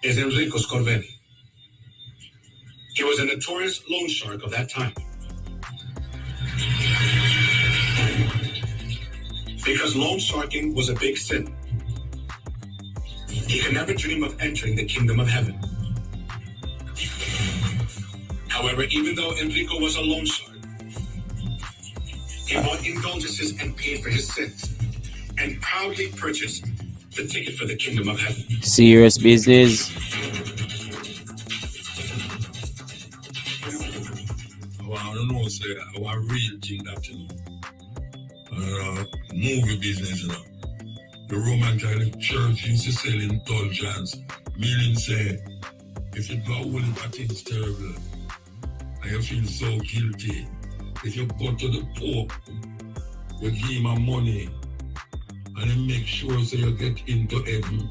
Speaker 8: is Enrico Scorvelli. He was a notorious loan shark of that time. Because loan sharking was a big sin, he could never dream of entering the kingdom of heaven. However, even though Enrico was a loan shark, he bought indulgences and paid for his sins, and proudly purchased the ticket for the kingdom of heaven.
Speaker 2: Serious business.
Speaker 3: I don't know, say, our real thing that, you know, movie business, you know. The Roman Catholic Church used to sell indulgence, meaning, say, if you do a whole lot of things terrible, and you feel so guilty, if you go to the Pope, you give him money, and then make sure so you get into heaven.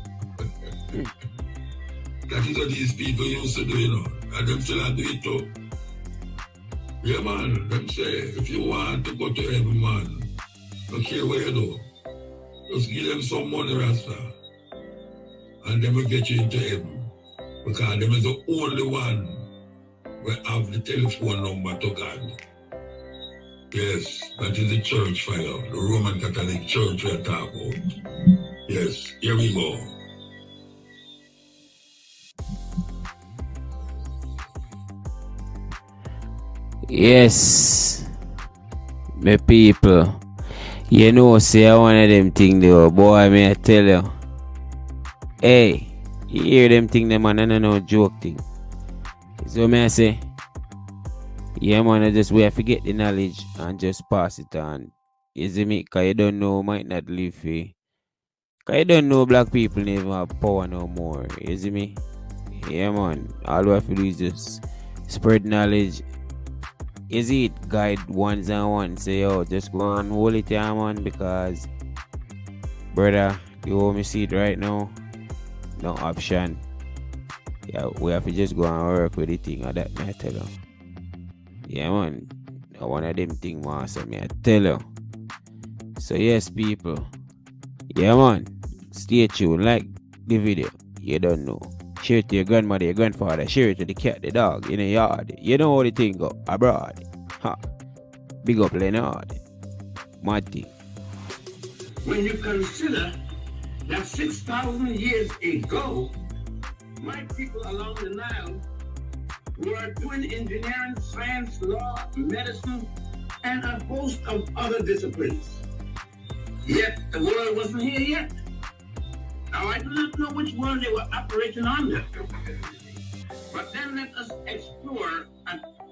Speaker 3: That is what these people used to do, you know. And them still do it too. Yeah, man. Them say, if you want to go to heaven, man, don't care where you do. Just give them some money, Rasta. And they will get you into heaven. Because them is the only one who have the telephone number to God. Yes, that is the church fire, the Roman Catholic Church we are talking about. Yes, here we go.
Speaker 2: Yes, my people. You know, say one of them thing though, boy, may I tell you. Hey, you hear them thing, them man, and no joke thing. So may I say, yeah, man, I just we have to get the knowledge and just pass it on. You see me? Because you don't know, might not live here. Because you don't know black people never have power no more. You see me? Yeah, man. All we have to do is just spread knowledge. Is it guide ones and ones? Say, yo, just go and hold it here, man, because, brother, you want me see it right now? No option. Yeah, we have to just go and work with the thing of that, I tell you. Yeah, man. One of them things, man, so me I tell you. So yes, people. Yeah, man. Stay tuned. Like the video. You don't know. Share it to your grandmother, your grandfather. Share it to the cat, the dog, in the yard. You know how the thing go abroad. Ha. Big up Leonard. Mad thing.
Speaker 7: When you consider that 6,000 years ago, my people along the Nile were doing engineering, science, law, medicine, and a host of other disciplines. Yet the world wasn't here yet. Now I do not know which world they were operating under. But then let us explore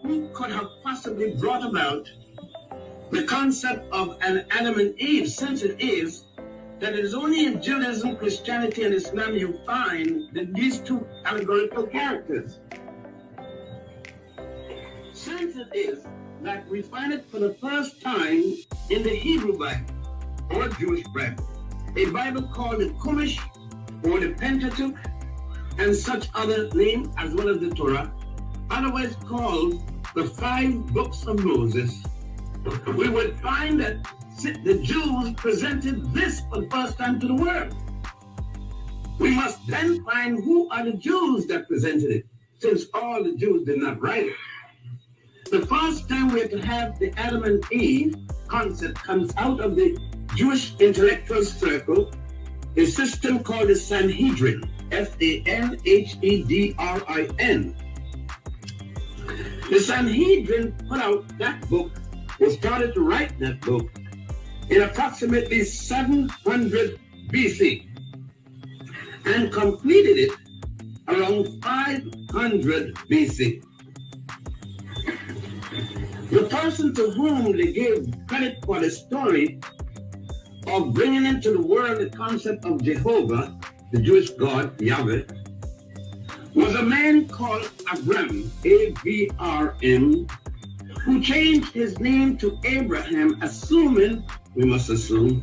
Speaker 7: who could have possibly brought about the concept of an Adam and Eve, since it is that it is only in Judaism, Christianity, and Islam you find these two allegorical characters. Since it is that we find it for the first time in the Hebrew Bible, or Jewish Bible, a Bible called the Chumash, or the Pentateuch, and such other names, as well as the Torah, otherwise called the 5 books of Moses, we would find that the Jews presented this for the first time to the world. We must then find who are the Jews that presented it, since all the Jews did not write it. The first time we have to have the Adam and Eve concept comes out of the Jewish intellectual circle, a system called the Sanhedrin, Sanhedrin. The Sanhedrin put out that book, or started to write that book, in approximately 700 BC, and completed it around 500 BC. The person to whom they gave credit for the story of bringing into the world the concept of Jehovah, the Jewish God, Yahweh, was a man called Abram, A-B-R-M, who changed his name to Abraham, assuming, we must assume,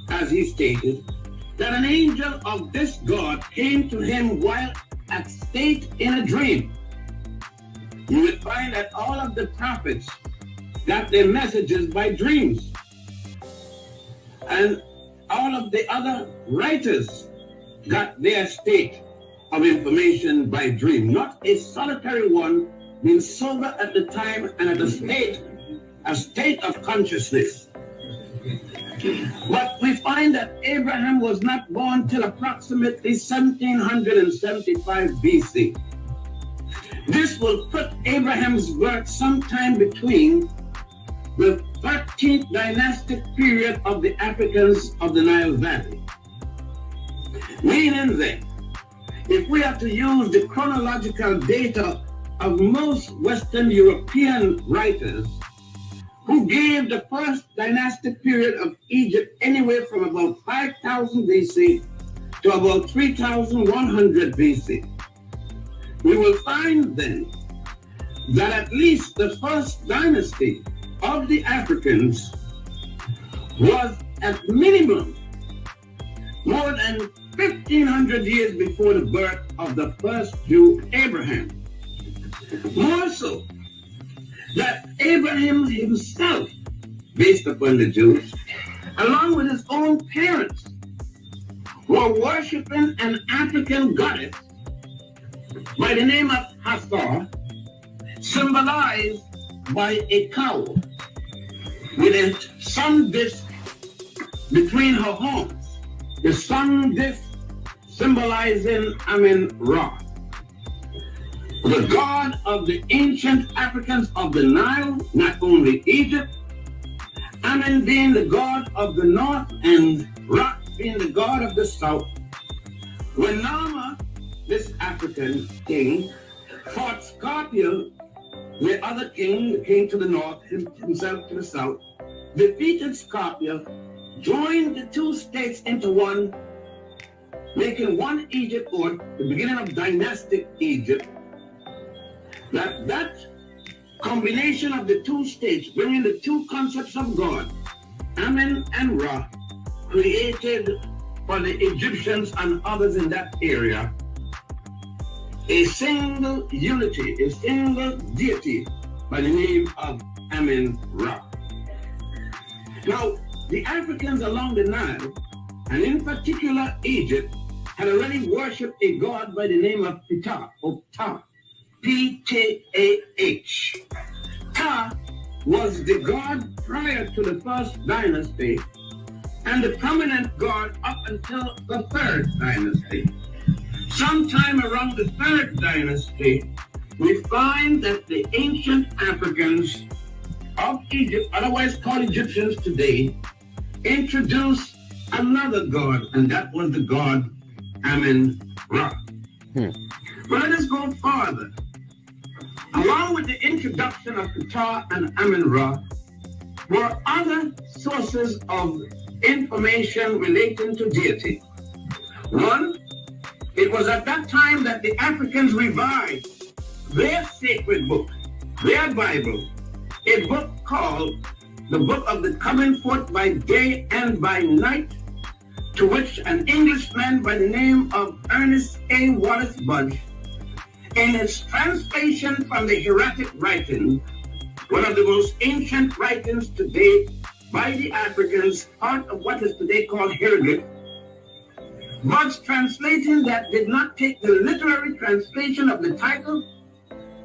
Speaker 7: as he stated, that an angel of this God came to him while at state in a dream. You will find that all of the prophets got their messages by dreams. And all of the other writers got their state of information by dream. Not a solitary one being sober at the time and at a state of consciousness. But we find that Abraham was not born till approximately 1775 BC. This will put Abraham's birth sometime between the 13th dynastic period of the Africans of the Nile Valley. Meaning that if we have to use the chronological data of most Western European writers, who gave the first dynastic period of Egypt anywhere from about 5000 BC to about 3100 BC, we will find then that at least the first dynasty of the Africans was at minimum more than 1500 years before the birth of the first Jew, Abraham. More so, that Abraham himself, based upon the Jews, along with his own parents, were worshiping an African goddess by the name of Hathor, symbolized by a cow with a sun disk between her horns. The sun disk symbolizing Amen-Ra, the god of the ancient Africans of the Nile, not only Egypt, Amen being the god of the north and Ra being the god of the south. When Nama, this African king, fought Scorpio, the other king, the king to the north, himself to the south, defeated Scorpio, joined the two states into one, making one Egypt, or the beginning of dynastic Egypt. That combination of the two states, bringing the two concepts of God, Amen and Ra, created for the Egyptians and others in that area a single unity, a single deity by the name of Amen-Ra. Now, the Africans along the Nile, and in particular Egypt, had already worshipped a god by the name of Ptah, or Ptah, P-T-A-H. Ptah was the god prior to the first dynasty and the prominent god up until the third dynasty. Sometime around the third dynasty, we find that the ancient Africans of Egypt, otherwise called Egyptians today, introduced another god, and that was the god Amen-Ra. But let us go farther. Along with the introduction of Ptah and Amen-Ra were other sources of information relating to deity. One, it was at that time that the Africans revived their sacred book, their Bible, a book called the Book of the Coming Forth by Day and by Night, to which an Englishman by the name of Ernest A. Wallace Budge, in its translation from the hieratic writing, one of the most ancient writings today by the Africans, part of what is today called hieroglyph, Budge translating that did not take the literary translation of the title,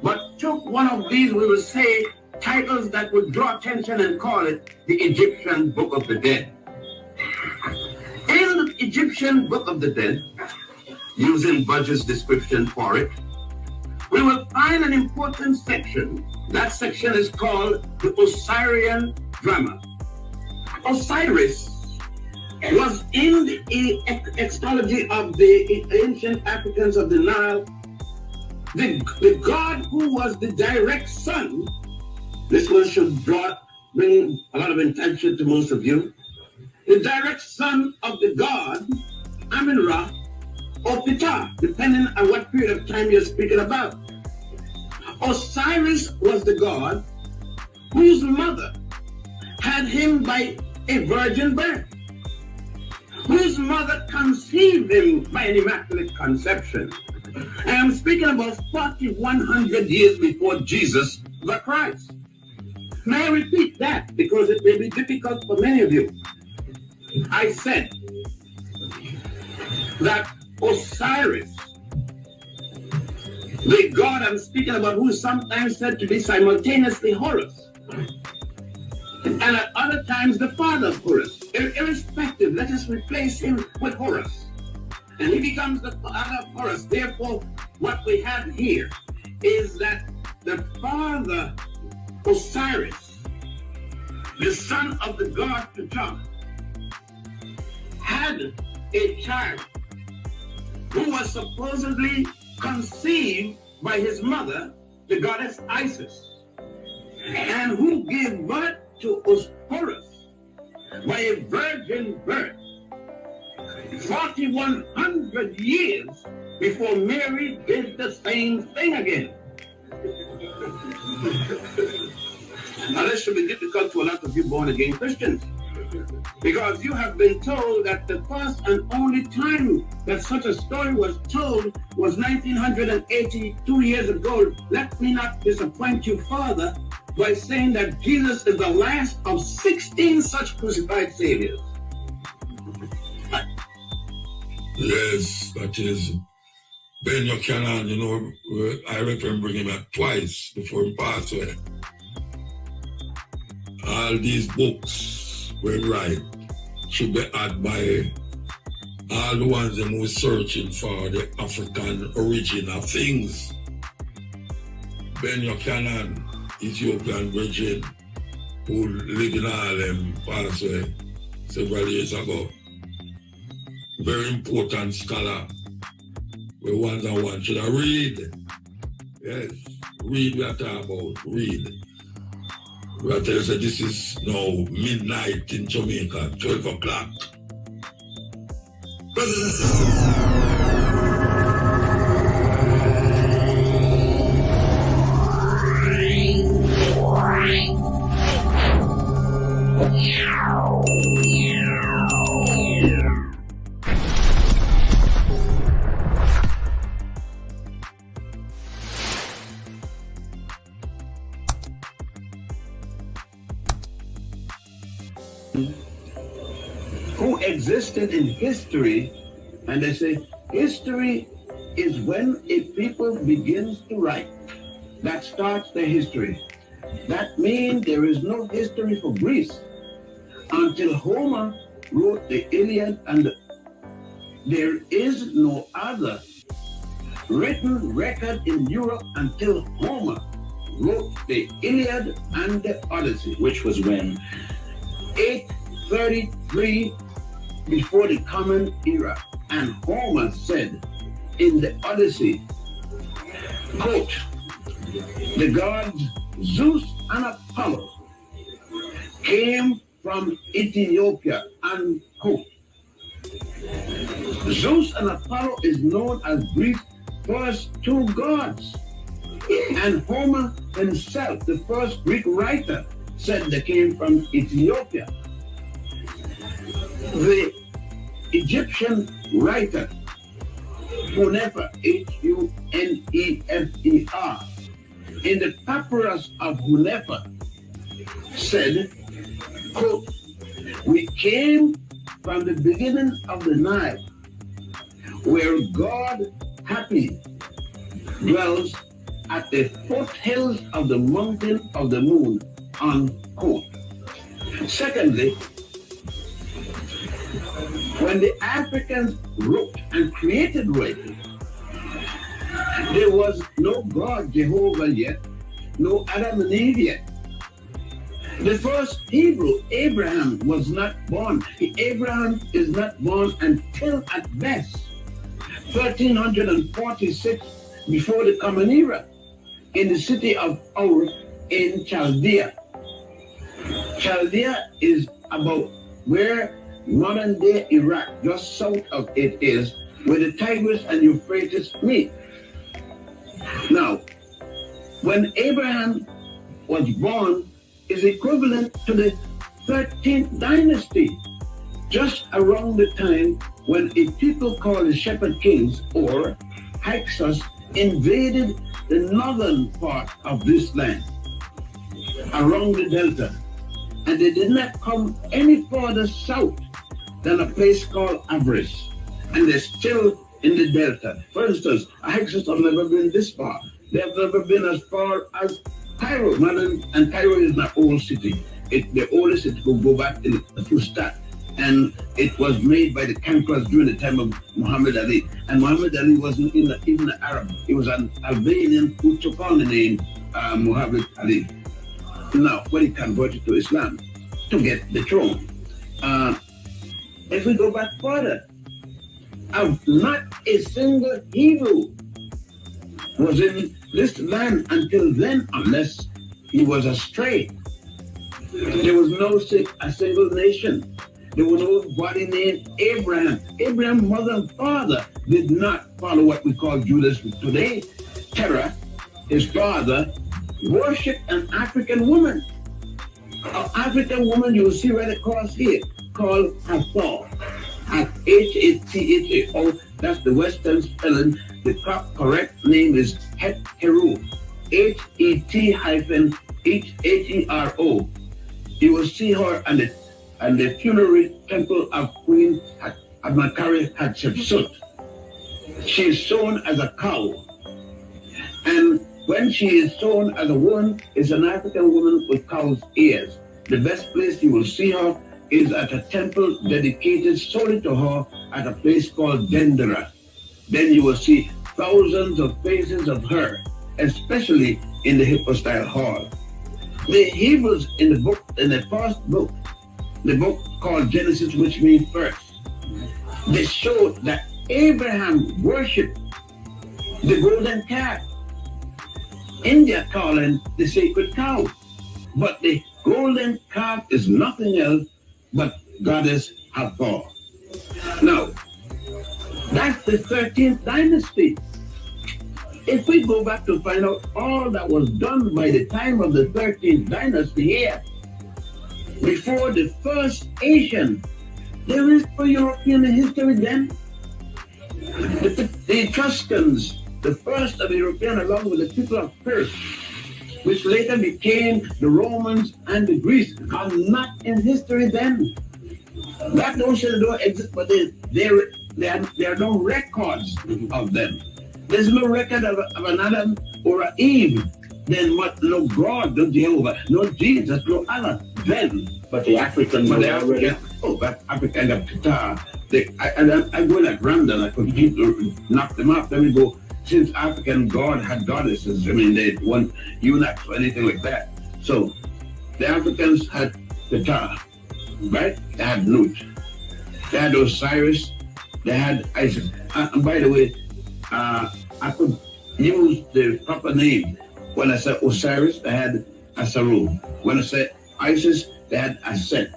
Speaker 7: but took one of these, we will say, titles that would draw attention and call it the Egyptian Book of the Dead. In the Egyptian Book of the Dead, using Budge's description for it, we will find an important section. That section is called the Osirian drama. Osiris was in the extology of the ancient Africans of the Nile, the god who was the direct son. This one should bring a lot of attention to most of you. The direct son of the god Amen-Ra or Ptah, depending on what period of time you're speaking about. Osiris was the god whose mother had him by a virgin birth, whose mother conceived him by an immaculate conception. I am speaking about 4,100 years before Jesus the Christ. May I repeat that because it may be difficult for many of you. I said that Osiris, the god I'm speaking about, who is sometimes said to be simultaneously Horus, and at other times the father of Horus. Irrespective, let us replace him with Horus. And he becomes the father of Horus. Therefore, what we have here is that the father Osiris, the son of the god Ptah, had a child who was supposedly conceived by his mother, the goddess Isis, and who gave birth to Horus by a virgin birth 4,100 years before Mary did the same thing again. Now this should be difficult to a lot of you born again Christians, because you have been told that the first and only time that such a story was told was 1982 years ago. Let me not disappoint you further by saying that Jesus is the last of 16 such crucified saviors.
Speaker 3: Yes, that is Ben Buchanan, I remember him twice before he passed away. All these books were right should be had by all the ones who were searching for the African origin of things. Ben Buchanan, Ethiopian virgin, who lived in Harlem, passed away several years ago. Very important scholar. We one should I read? Yes, read what I talk about. Read. We are telling you this is now midnight in Jamaica, 12 o'clock. Brothers and sisters.
Speaker 7: who existed in history, and they say history is when a people begins to write. That starts their history. That means there is no history for Greece until Homer wrote the Iliad, and there is no other written record in Europe until Homer wrote the Iliad and the Odyssey,
Speaker 5: Which was when?
Speaker 7: 833 before the Common Era. And Homer said in the Odyssey, quote, the gods Zeus and Apollo came from Ethiopia, unquote. Zeus and Apollo is known as Greece's first two gods. And Homer himself, the first Greek writer, said they came from Ethiopia. The Egyptian writer, Hunefer, Hunefer, in the papyrus of Hunefer, said, quote, we came from the beginning of the Nile, where God happy dwells at the foothills of the mountain of the moon, unquote. Secondly, when the Africans wrote and created writing, there was no God Jehovah yet, no Adam and Eve yet. The first Hebrew, Abraham, was not born. Abraham is not born until at best 1346 before the Common Era in the city of Ur in Chaldea. Chaldea is about where modern day Iraq, just south of it is, where the Tigris and Euphrates meet. Now, when Abraham was born is equivalent to the 13th dynasty, just around the time when a people called the Shepherd Kings or Hyksos invaded the northern part of this land, around the delta. And they did not come any further south than a place called Avarice. And they're still in the delta. For instance, Hyksos have never been this far. They have never been as far as Cairo. And Cairo is an old city. The oldest city will go back in the Fustat. And it was made by the conquerors during the time of Muhammad Ali. And Muhammad Ali wasn't even an Arab. He was an Albanian who took on the name Muhammad Ali. Now, when he converted to Islam to get the throne. If we go back further, not a single Hebrew was in this land until then, unless he was astray. There was no a single nation. There was nobody named Abraham. Abraham's mother and father did not follow what we call Judaism today. Terah, his father, worshipped an African woman. An African woman you will see right across here, called Hathor. H-A-T-H-A-O, that's the Western spelling. The correct name is Het-Heru. H-E-T-H-E-R-O. You will see her and the funerary temple of Queen Amakari Hatshepsut. She is shown as a cow. And when she is shown as a woman, it's an African woman with cow's ears. The best place you will see her is at a temple dedicated solely to her at a place called Dendera. Then you will see thousands of faces of her, especially in the hypostyle hall. The Hebrews in the first book, the book called Genesis, which means first, they showed that Abraham worshipped the golden calf. India calling the sacred cow. But the golden calf is nothing else but goddess Hathor. Now, that's the 13th dynasty. If we go back to find out all that was done by the time of the 13th dynasty here, before the first Asian, there is no European history then. The Etruscans, the first of the European, along with the people of Persia, which later became the Romans and the Greeks, are not in history then. That notion don't exist, but there are no records of them. There's no record of an Adam or an Eve. Then what? No God, no Jehovah, no Jesus, no Allah. Then,
Speaker 6: But the African
Speaker 7: but
Speaker 6: was
Speaker 7: the
Speaker 6: already.
Speaker 7: African of Qatar, I go like random, I could knock them off. Then we go, since African God had goddesses, I mean, they weren't eunuchs or anything like that. So the Africans had Qatar, right? They had Nut, they had Osiris, they had Isis. And by the way, I could use the proper name. When I said Osiris, they had Asaru. When I said Isis, they had Aset.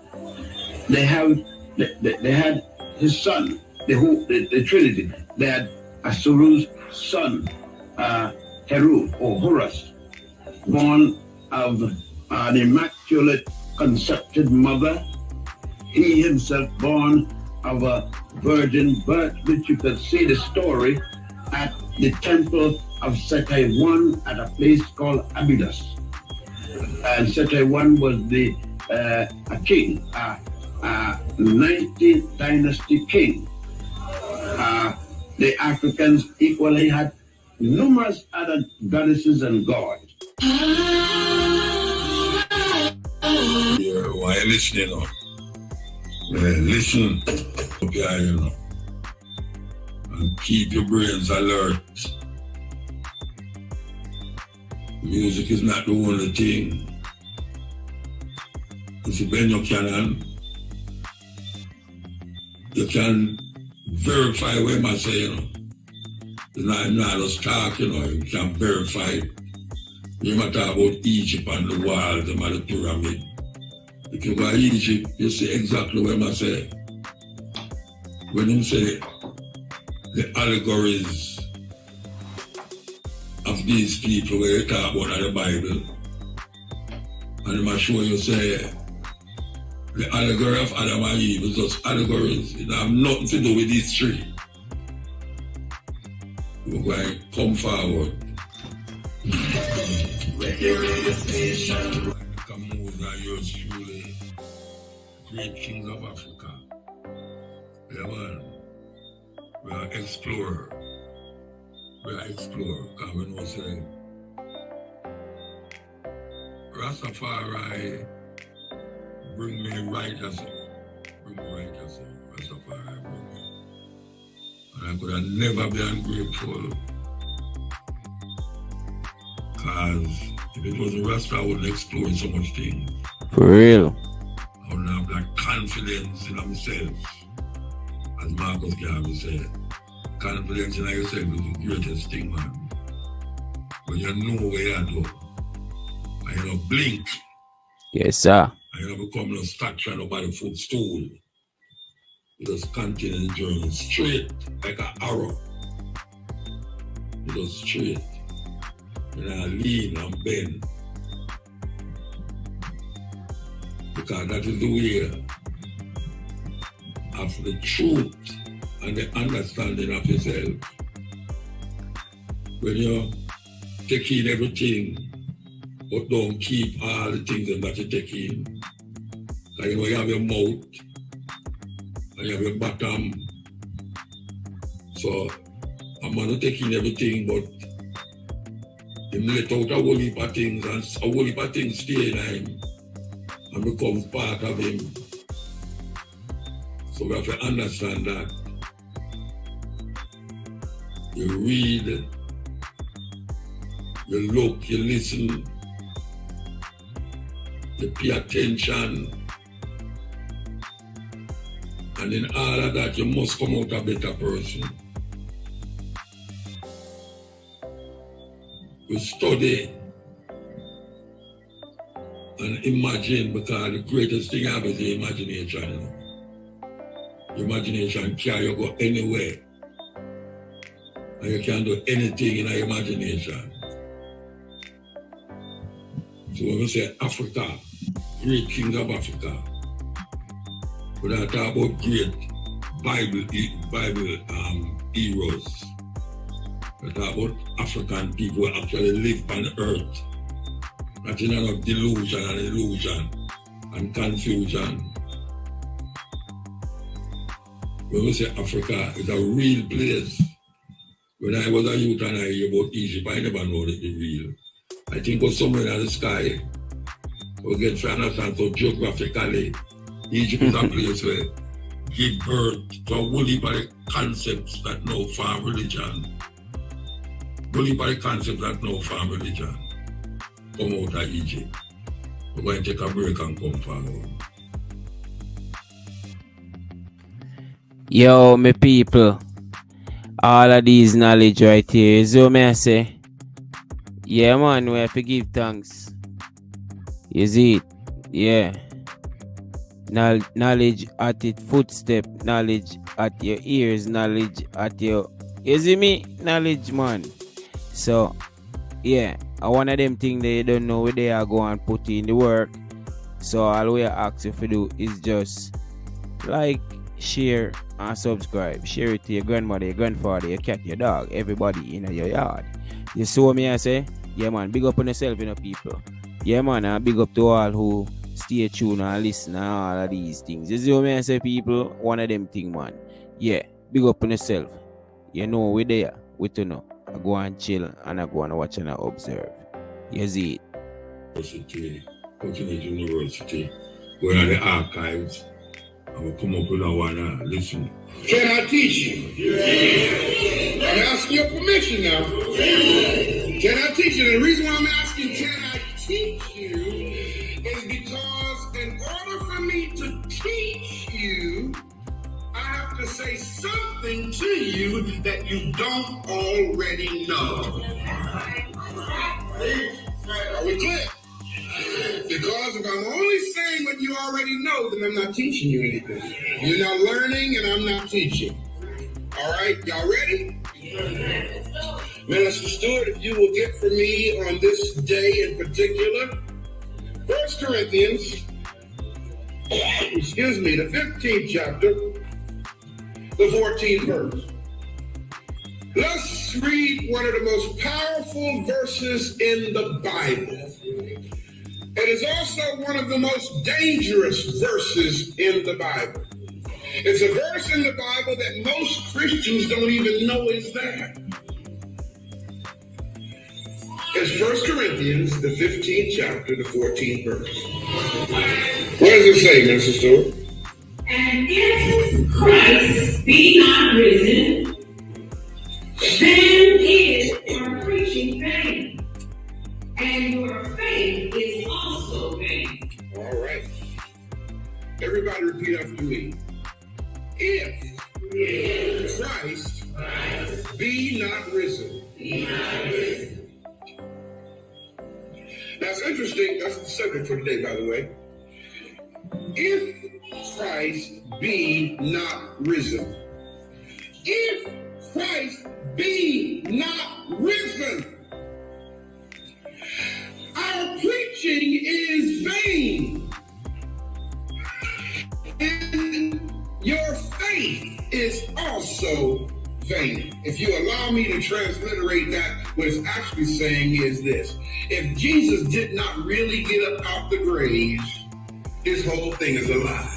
Speaker 7: They had his son, the Trinity. They had Asaru's son, Heru or Horus, born of an immaculate concepted mother. He himself born of a virgin birth, which you can see the story at the temple of Setai I at a place called Abydos. And Setai I was a king, 19th dynasty king. The Africans equally had numerous other goddesses and gods.
Speaker 3: Yeah, why you listening now? Listen, okay, you know. And keep your brains alert. Music is not the only thing. You see, when you can verify what I say, you know. It's not just talk, you know, you can verify it. You might talk about Egypt and the walls and the pyramid. If you go to Egypt, you see exactly what I say. When you say the allegories of these people where you talk about in the Bible, and I'm sure you say the allegory of Adam and Eve is just allegories. It have nothing to do with history. We're going to come forward. Radio station. Camus are yours truly, great kings of Africa. Yeah, man. We are explorer. Because we know say Rastafari bring me righteousness. Rastafari bring me. And I could have never been ungrateful. Because if it wasn't Rasta, I wouldn't explore so much things.
Speaker 2: For real.
Speaker 3: I wouldn't have that confidence in myself. As Marcus Garvey said, confidence in yourself is the greatest thing, man. When you know where you're doing, and you don't blink.
Speaker 2: Yes, sir.
Speaker 3: And you don't become no statue and nobody footstool. You just continue the journey straight like an arrow. You just straight. You know, lean and bend. Because that is the way of the truth and the understanding of yourself. When you take in everything, but don't keep all the things that you take in. Like you have your mouth, and you have your bottom. So I'm not taking everything, but you let out a whole heap of things, and a whole heap of things stay in him and becomes part of him. So we have to understand that. You read, you look, you listen, you pay attention, and in all of that, you must come out a better person. You study and imagine, because the greatest thing ever is the imagination. You know? Imagination carry you go anywhere. And you can do anything in your imagination. So when we say Africa, great kings of Africa, we don't talk about great Bible heroes. We talk about African people who actually live on earth Not in a delusion and illusion and confusion. When we say Africa is a real place. When I was a youth and I hear about Egypt, I never know that it's real. I think it was somewhere in the sky. We get to understand, so geographically, Egypt is a place where give birth to a whole heap of the concepts that now form religion. Whole heap of the concepts that now form religion come out of Egypt. We're going to take a break and come forward.
Speaker 2: Yo, my people. All of these knowledge right here. So may I say? Yeah, man, we have to give thanks. You see it? Yeah. Knowledge at its footstep, knowledge at your ears, knowledge at your... You see me? Knowledge, man. So, yeah. One of them things that you don't know where they are going to put in the work. So, all we ask you to do is just like, share, and subscribe. Share it to your grandmother, your grandfather, your cat, your dog, everybody in your yard. You see what me I say? Yeah, man. Big up on yourself, people. Yeah, man. And big up to all who stay tuned and listen and all of these things. You see what I say, people? One of them things, man. Yeah, big up on yourself. You know, we're there. We to know. I go and chill and I go and watch and I observe. You see it?
Speaker 3: Continental University. We're at the archives. I will come up with a one listen.
Speaker 9: Can I teach you? Yeah. I'm asking your permission now. Yeah. Can I teach you? And the reason why I'm asking can I teach you is because in order for me to teach you, I have to say something to you that you don't already know. Are we clear? Because if I'm only saying what you already know, then I'm not teaching you anything. You're not learning and I'm not teaching. All right, y'all ready? Minister Stewart, if you will get for me on this day in particular, 1 Corinthians, the 15th chapter, the 14th verse. Let's read one of the most powerful verses in the Bible. It is also one of the most dangerous verses in the Bible. It's a verse in the Bible that most Christians don't even know is there. It's 1 Corinthians, the 15th chapter, the 14th verse. What does it say, Mr. Stewart?
Speaker 4: And if Christ be not risen, then is our preaching vain, and your faith is also vain.
Speaker 9: All right. Everybody repeat after me. If Christ be not risen. That's interesting. That's the subject for today, by the way. If Christ be not risen. If Christ be not risen. Our preaching is vain. And your faith is also vain. If you allow me to transliterate that, what it's actually saying is this. If Jesus did not really get up out the grave, this whole thing is a lie.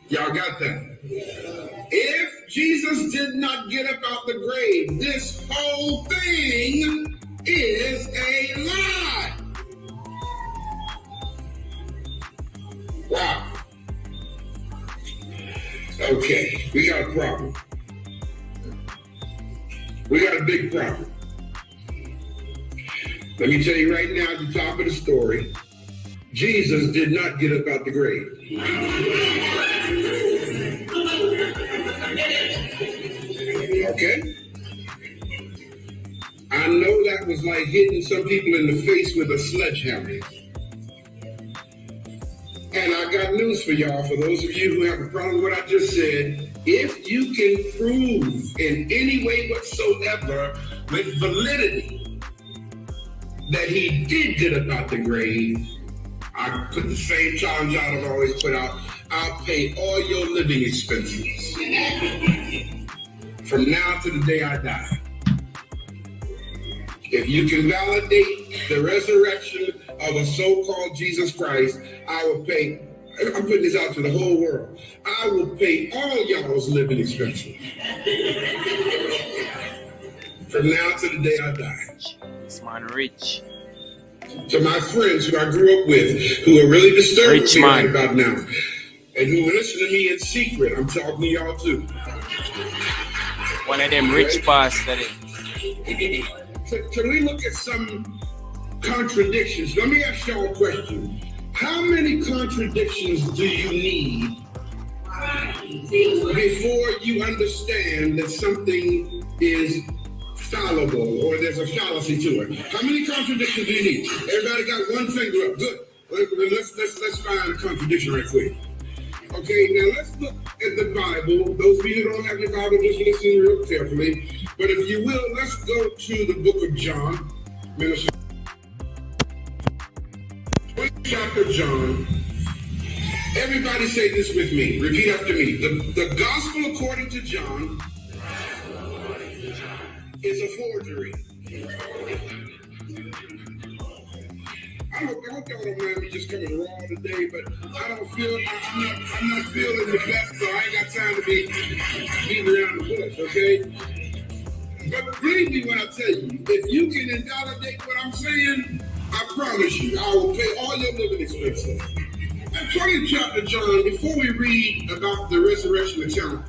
Speaker 9: Y'all got that? If Jesus did not get up out the grave, this whole thing is a lie. Wow. Okay, we got a problem. We got a big problem. Let me tell you right now at the top of the story, Jesus did not get up out the grave. Okay? I know that was like hitting some people in the face with a sledgehammer. And I got news for y'all, for those of you who have a problem with what I just said. If you can prove in any way whatsoever with validity that he did get up out the grave, I put the same challenge out I've always put out. I'll pay all your living expenses from now to the day I die. If you can validate the resurrection of a so-called Jesus Christ, I will pay. I'm putting this out to the whole world. I will pay all y'all's living expenses. From now to the day I die.
Speaker 2: This man rich.
Speaker 9: To my friends who I grew up with, who are really disturbed
Speaker 2: Rich
Speaker 9: me
Speaker 2: man.
Speaker 9: right about now, and who listen to me in secret, I'm talking to y'all too.
Speaker 2: One of them rich pastors.
Speaker 9: Can we look at some contradictions? Let me ask y'all a question. How many contradictions do you need before you understand that something is fallible or there's a fallacy to it? How many contradictions do you need? Everybody got one finger up. Good. Let's find a contradiction right quick. Okay, now let's look at the Bible. Those of you who don't have your Bible, just listen real carefully. But if you will, let's go to the book of John, Minister. 20th chapter of John. Everybody say this with me. Repeat after me. The gospel according to John is a forgery. I hope y'all don't mind me just coming raw today, but I'm not feeling the best, so I ain't got time to be beating around the bush, okay? But believe me when I tell you, if you can invalidate what I'm saying, I promise you, I will pay all your living expenses. And 20th chapter John, before we read about the resurrection account,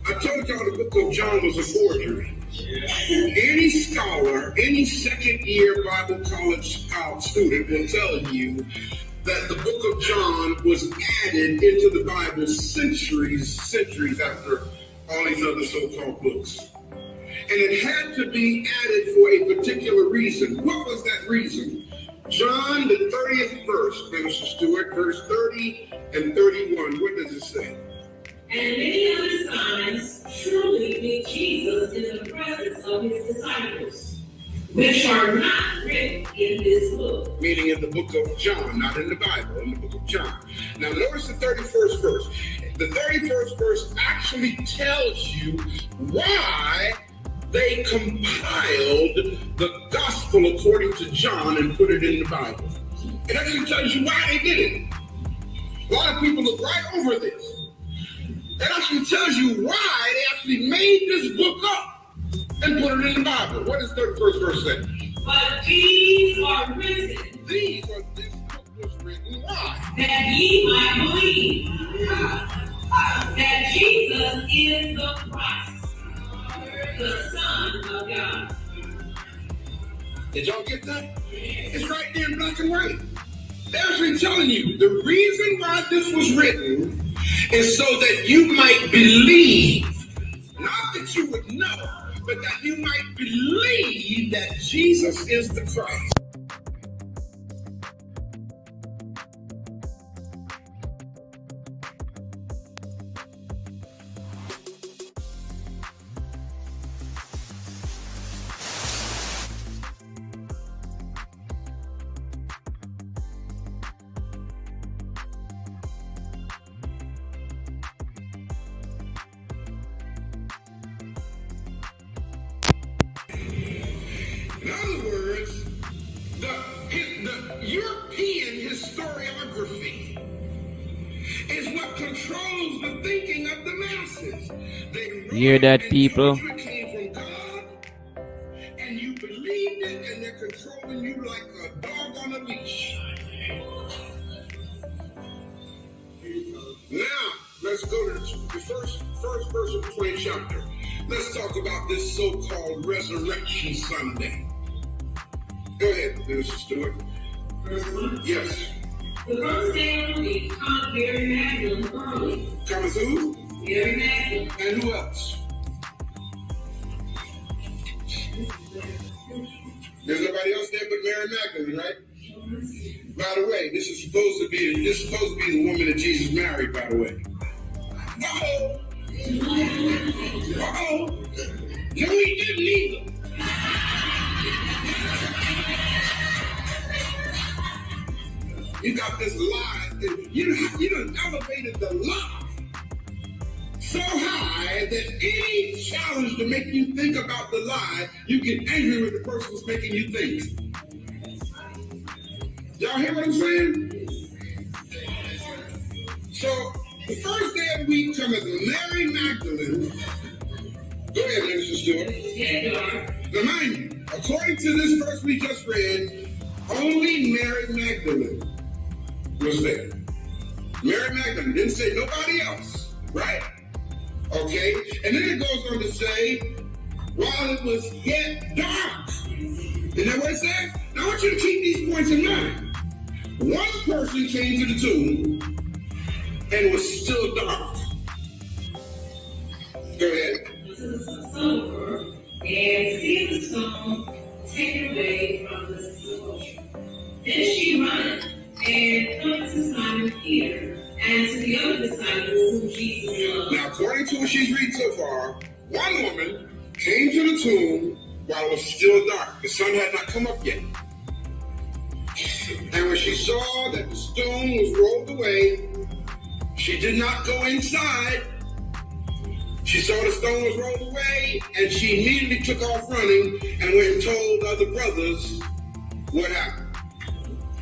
Speaker 9: I told y'all the book of John was a forgery. Any scholar, any second-year Bible college student will tell you that the book of John was added into the Bible centuries after all these other so-called books. And it had to be added for a particular reason. What was that reason? John, the 30th verse, Minister Stewart, verse 30 and 31. What does it say?
Speaker 10: And many other signs truly did Jesus in the presence of his disciples, which are not written in this book.
Speaker 9: Meaning in the book of John, not in the Bible, in the book of John. Now notice the 31st verse. The 31st verse actually tells you why they compiled the gospel according to John and put it in the Bible. It actually tells you why they did it. A lot of people look right over this. It actually tells you why they actually made this book up and put it in the Bible. What does 31st verse say?
Speaker 10: But these are written.
Speaker 9: This book was written. Why?
Speaker 10: That ye might believe that Jesus is the Christ, the Son of God.
Speaker 9: Did y'all get that? It's right there in black and white. They're actually telling you the reason why this was written is so that you might believe, not that you would know, but that you might believe that Jesus is the Christ. In other words, the European historiography is what controls the thinking of the masses. They
Speaker 2: Hear that, people?
Speaker 9: It came from God, and you believed it, and they're controlling you like a dog on a leash. Now, let's go to the first verse of the 20th chapter. Let's talk about this so-called Resurrection Sunday. Go ahead, Mr. Stewart.
Speaker 10: Verse 1.
Speaker 9: Yes.
Speaker 10: The first day of the week, come Mary Magdalene early.
Speaker 9: Coming who?
Speaker 10: Mary Magdalene.
Speaker 9: And who else? There's nobody else there but Mary Magdalene, right? By the way, this is supposed to be the woman that Jesus married, by the way. Uh-oh. Uh-oh. No, he didn't either. You got this lie. You done elevated the lie so high that any challenge to make you think about the lie, you get angry with the person who's making you think. Y'all hear what I'm saying? So the first day of the week cometh Mary Magdalene. Go ahead, Minister Stewart. Now mind you, according to this verse we just read, only Mary Magdalene was there. Mary Magdalene didn't say nobody else, right? Okay, and then it goes on to say, while it was yet dark. Isn't that what it says? Now I want you to keep these points in mind. One person came to the tomb and it was still dark. Go ahead.
Speaker 10: And see the stone taken away from the sepulchre. Then she runneth and comes to Simon Peter and to the other disciples whom Jesus loved.
Speaker 9: Now, according to what she's reading so far, one woman came to the tomb while it was still dark. The sun had not come up yet. And when she saw that the stone was rolled away, she did not go inside. She saw the stone was rolled away, and she immediately took off running and went and told other brothers what happened.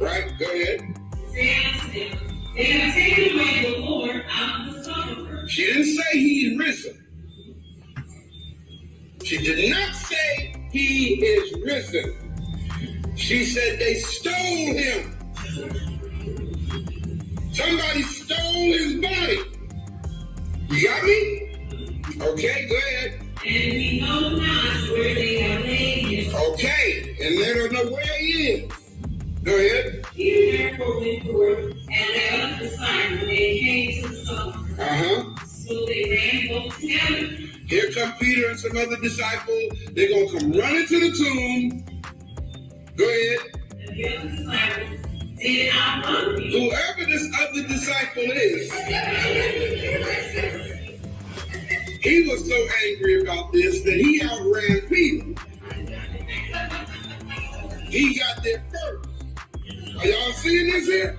Speaker 9: Right? Go ahead.
Speaker 10: They asked him, they have taken away the Lord out of the sepulchre.
Speaker 9: She didn't say he's risen. She did not say he is risen. She said they stole him. Somebody stole his body. You got me? Okay, go ahead.
Speaker 10: And we know not where they have laid him.
Speaker 9: Okay, and they don't know where he is. Go ahead.
Speaker 10: Peter therefore went forth, and the other disciples, and came to the sepulchre. So they ran both together.
Speaker 9: Here come Peter and some other disciples. They're going to come running to the tomb. Go ahead.
Speaker 10: And the other disciples did outrun Peter.
Speaker 9: Whoever this other disciple is, he was so angry about this that he outran Peter. He got there first. Are y'all seeing this here?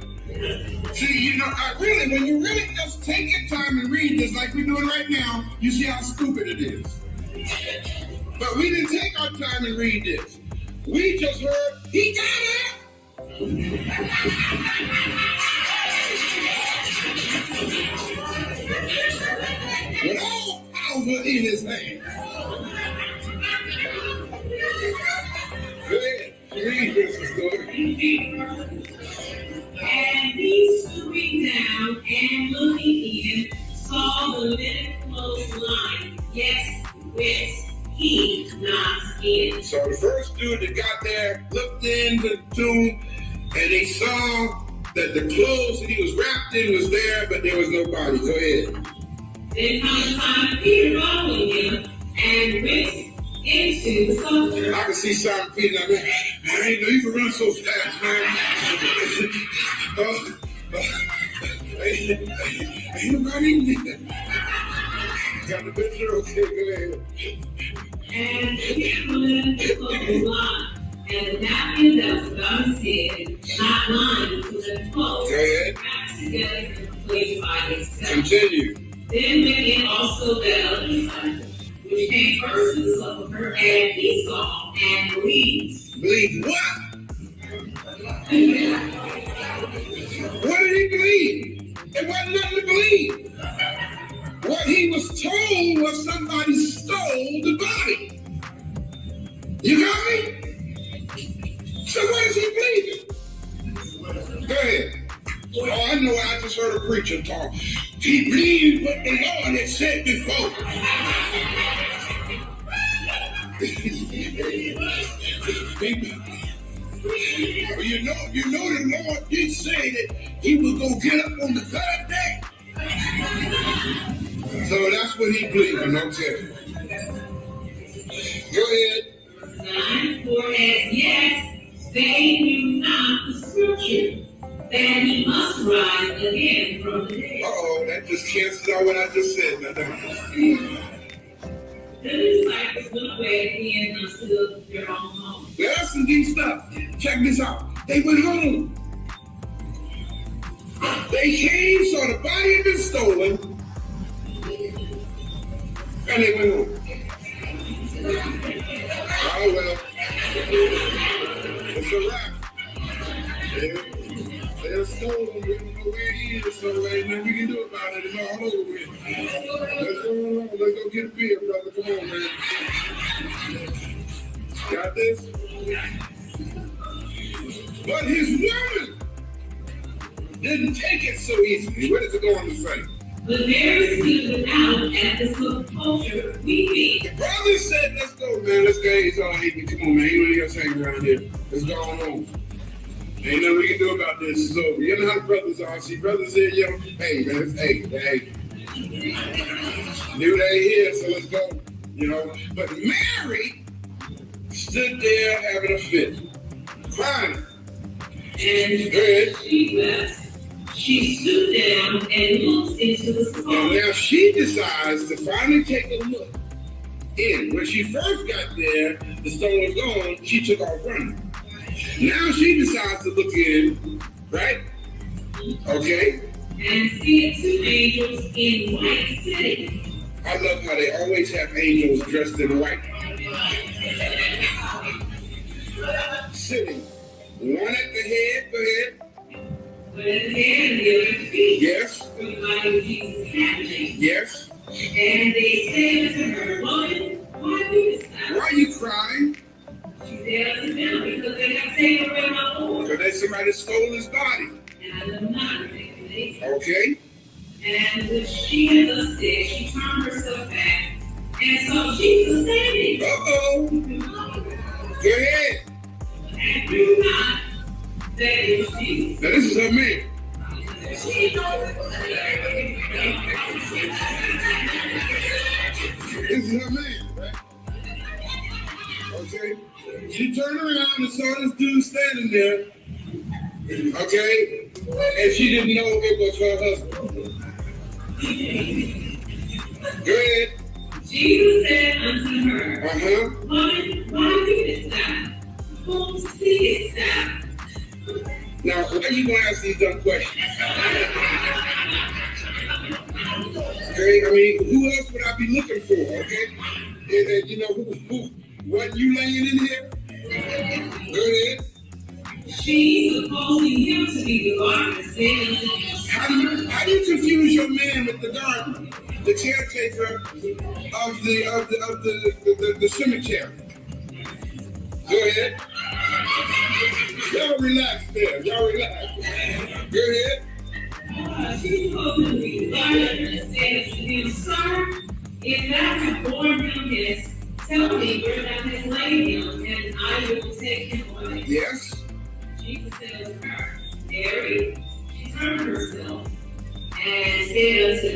Speaker 9: See, you know, when you really just take your time and read this like we're doing right now, you see how stupid it is. But we didn't take our time and read this. We just heard, he got it. With all power in his hand. Go ahead, read this story.
Speaker 10: And he stooping down and looking in, saw the linen clothes lying, yes, with he not in.
Speaker 9: So the first dude that got there looked into the tomb and he saw that the clothes that he was wrapped in was there, but there was no body. Go ahead.
Speaker 10: Then comes Simon Peter following him and went into the sepulchre.
Speaker 9: I can see Simon Peter like, man, I didn't know you could run so fast, man. Ain't nobody in there. Got the picture? Okay, go ahead.
Speaker 10: And the linen clothes lying, and the napkin that was about his head, not lying to the clothes, wrapped together and placed by himself.
Speaker 9: Continue.
Speaker 10: Then went in also the other disciple, which came first to the sepulchre, and he saw and believed.
Speaker 9: Believed what? What did he believe? It wasn't nothing to believe. What he was told was somebody stole the body. You got me? So what is he believing? Go ahead. Oh, I know, I just heard a preacher talk. He believed what the Lord had said before. You know the Lord did say that he was going to get up on the third day. So that's what he believed, and I'm telling you. Go ahead.
Speaker 10: For as yet they knew not the scripture, that he must rise again from the dead.
Speaker 9: Uh-oh, that just cancels out what I just said. Now,
Speaker 10: the disciples went away again unto their own home.
Speaker 9: There's some deep stuff. Check this out. They went home. They came, saw the body had been stolen. And they went home. Oh, well. It's a wrap. They're stolen. We don't know where he is, so ain't nothing we can do about it. It's all over with. Let's go on. Let's go get a beer, brother. Come on, man. Got this? But his woman didn't take it so easily. What is it going to say?
Speaker 10: But Mary stood out at the sepulchre weeping.
Speaker 9: The brother said, let's go, man. Let's go. He's all hating. Come on, man. Ain't nobody else hanging around here. Let's go on home. Ain't nothing we can do about this. It's over. You know how brothers are. See, brothers here, yo, hey, man, hey. Dude ain't here, so let's go. You know, but Mary stood there having a fit, crying.
Speaker 10: And she wept. She stood down and looked into the sepulchre.
Speaker 9: And now she decides to finally take a look in. When she first got there, the stone was gone. She took off running. Now she decides to look in, right? Okay.
Speaker 10: And see two angels in white sitting.
Speaker 9: I love how they always have angels dressed in white. Sitting. One at the head, go ahead.
Speaker 10: One at the head and the other feet.
Speaker 9: Yes.
Speaker 10: From the body of Jesus happening.
Speaker 9: Yes.
Speaker 10: And they said to her, Woman, why do you stop?
Speaker 9: Why are you crying?
Speaker 10: She said unto them, because they have taken away my Lord.
Speaker 9: Because somebody stole his body.
Speaker 10: And I know not what they can.
Speaker 9: Okay.
Speaker 10: And when she had thus said, she turned herself back and saw Jesus standing.
Speaker 9: Uh-oh. Go ahead.
Speaker 10: And knew not that it was Jesus.
Speaker 9: Now this is her man. This is her man, right? Okay. She turned around and saw this dude standing there. Okay. And she didn't know it was her husband. Go ahead.
Speaker 10: Jesus said unto her,
Speaker 9: Uh-huh.
Speaker 10: Woman, why weepest thou? Whom seest thou?
Speaker 9: Now, why are you going to ask these dumb questions? Okay, I mean, who else would I be looking for, okay? And you know, who wasn't you laying in here? Go ahead.
Speaker 10: She, supposing him to be the gardener, said unto him,
Speaker 9: How do you confuse your man with the gardener, the caretaker of the cemetery? Go ahead. Y'all relax there. Y'all relax. Go ahead.
Speaker 10: She supposed him to be the gardener, and said to him, Sir, if thou have borne him this, tell me where thou hast laid him, and I will take him away.
Speaker 9: Yes.
Speaker 10: Jesus said unto her, Mary. She turned herself and said unto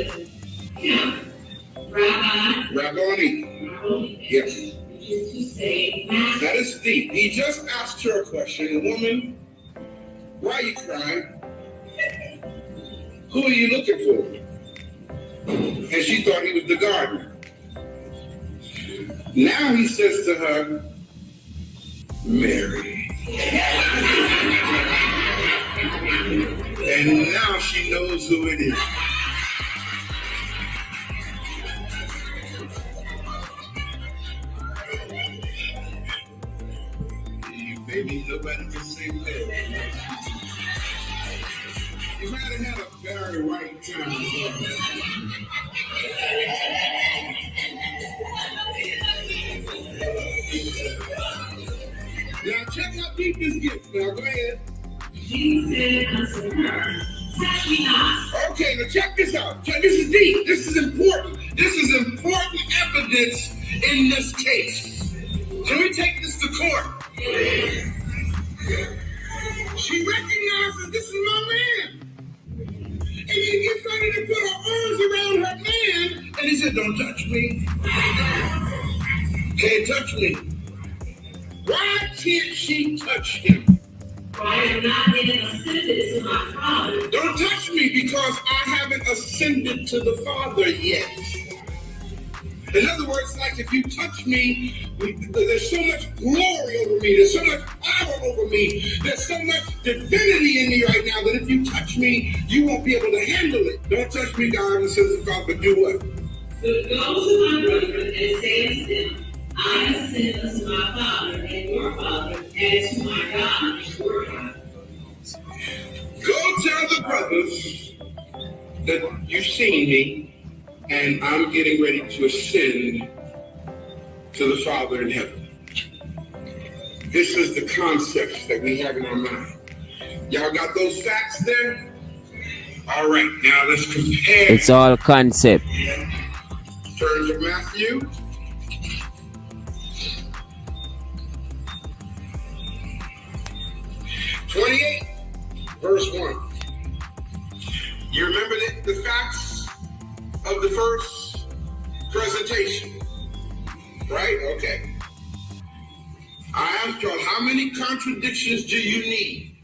Speaker 10: him, Rabbi.
Speaker 9: Rabboni. Yes.
Speaker 10: To say, Master.
Speaker 9: That is deep. He just asked her a question. Woman, why are you crying? Who are you looking for? And she thought he was the gardener. Now he says to her, Mary. And now she knows who it is. Maybe nobody can say that. You might have had a very right time. Now check out deep this gets. Now go ahead.
Speaker 10: Jesus said unto her, Touch me not.
Speaker 9: Okay, now check this out. This is deep. This is important. This is important evidence in this case. Can we take this to court? She recognizes this is my man. And she gets ready to put her arms around her man. And he said, don't touch me. Can't touch me. Why can't she touch him?
Speaker 10: For I am not yet ascended to my Father.
Speaker 9: Don't touch me because I haven't ascended to the Father yet. In other words, like if you touch me, there's so much glory over me, there's so much power over me, there's so much divinity in me right now that if you touch me, you won't be able to handle it. Don't touch me, God, and says the Father, but do what?
Speaker 10: But go to my brethren and say unto them, I ascend unto my Father and your Father, and to my God and your God.
Speaker 9: Go tell the brothers that you've seen me, and I'm getting ready to ascend to the Father in heaven. This is the concepts that we have in our mind. Y'all got those facts there? All right, now let's compare.
Speaker 2: It's all concept.
Speaker 9: Turn to Matthew. Verse 1. You remember the facts of the first presentation, right? Okay. I asked y'all, how many contradictions do you need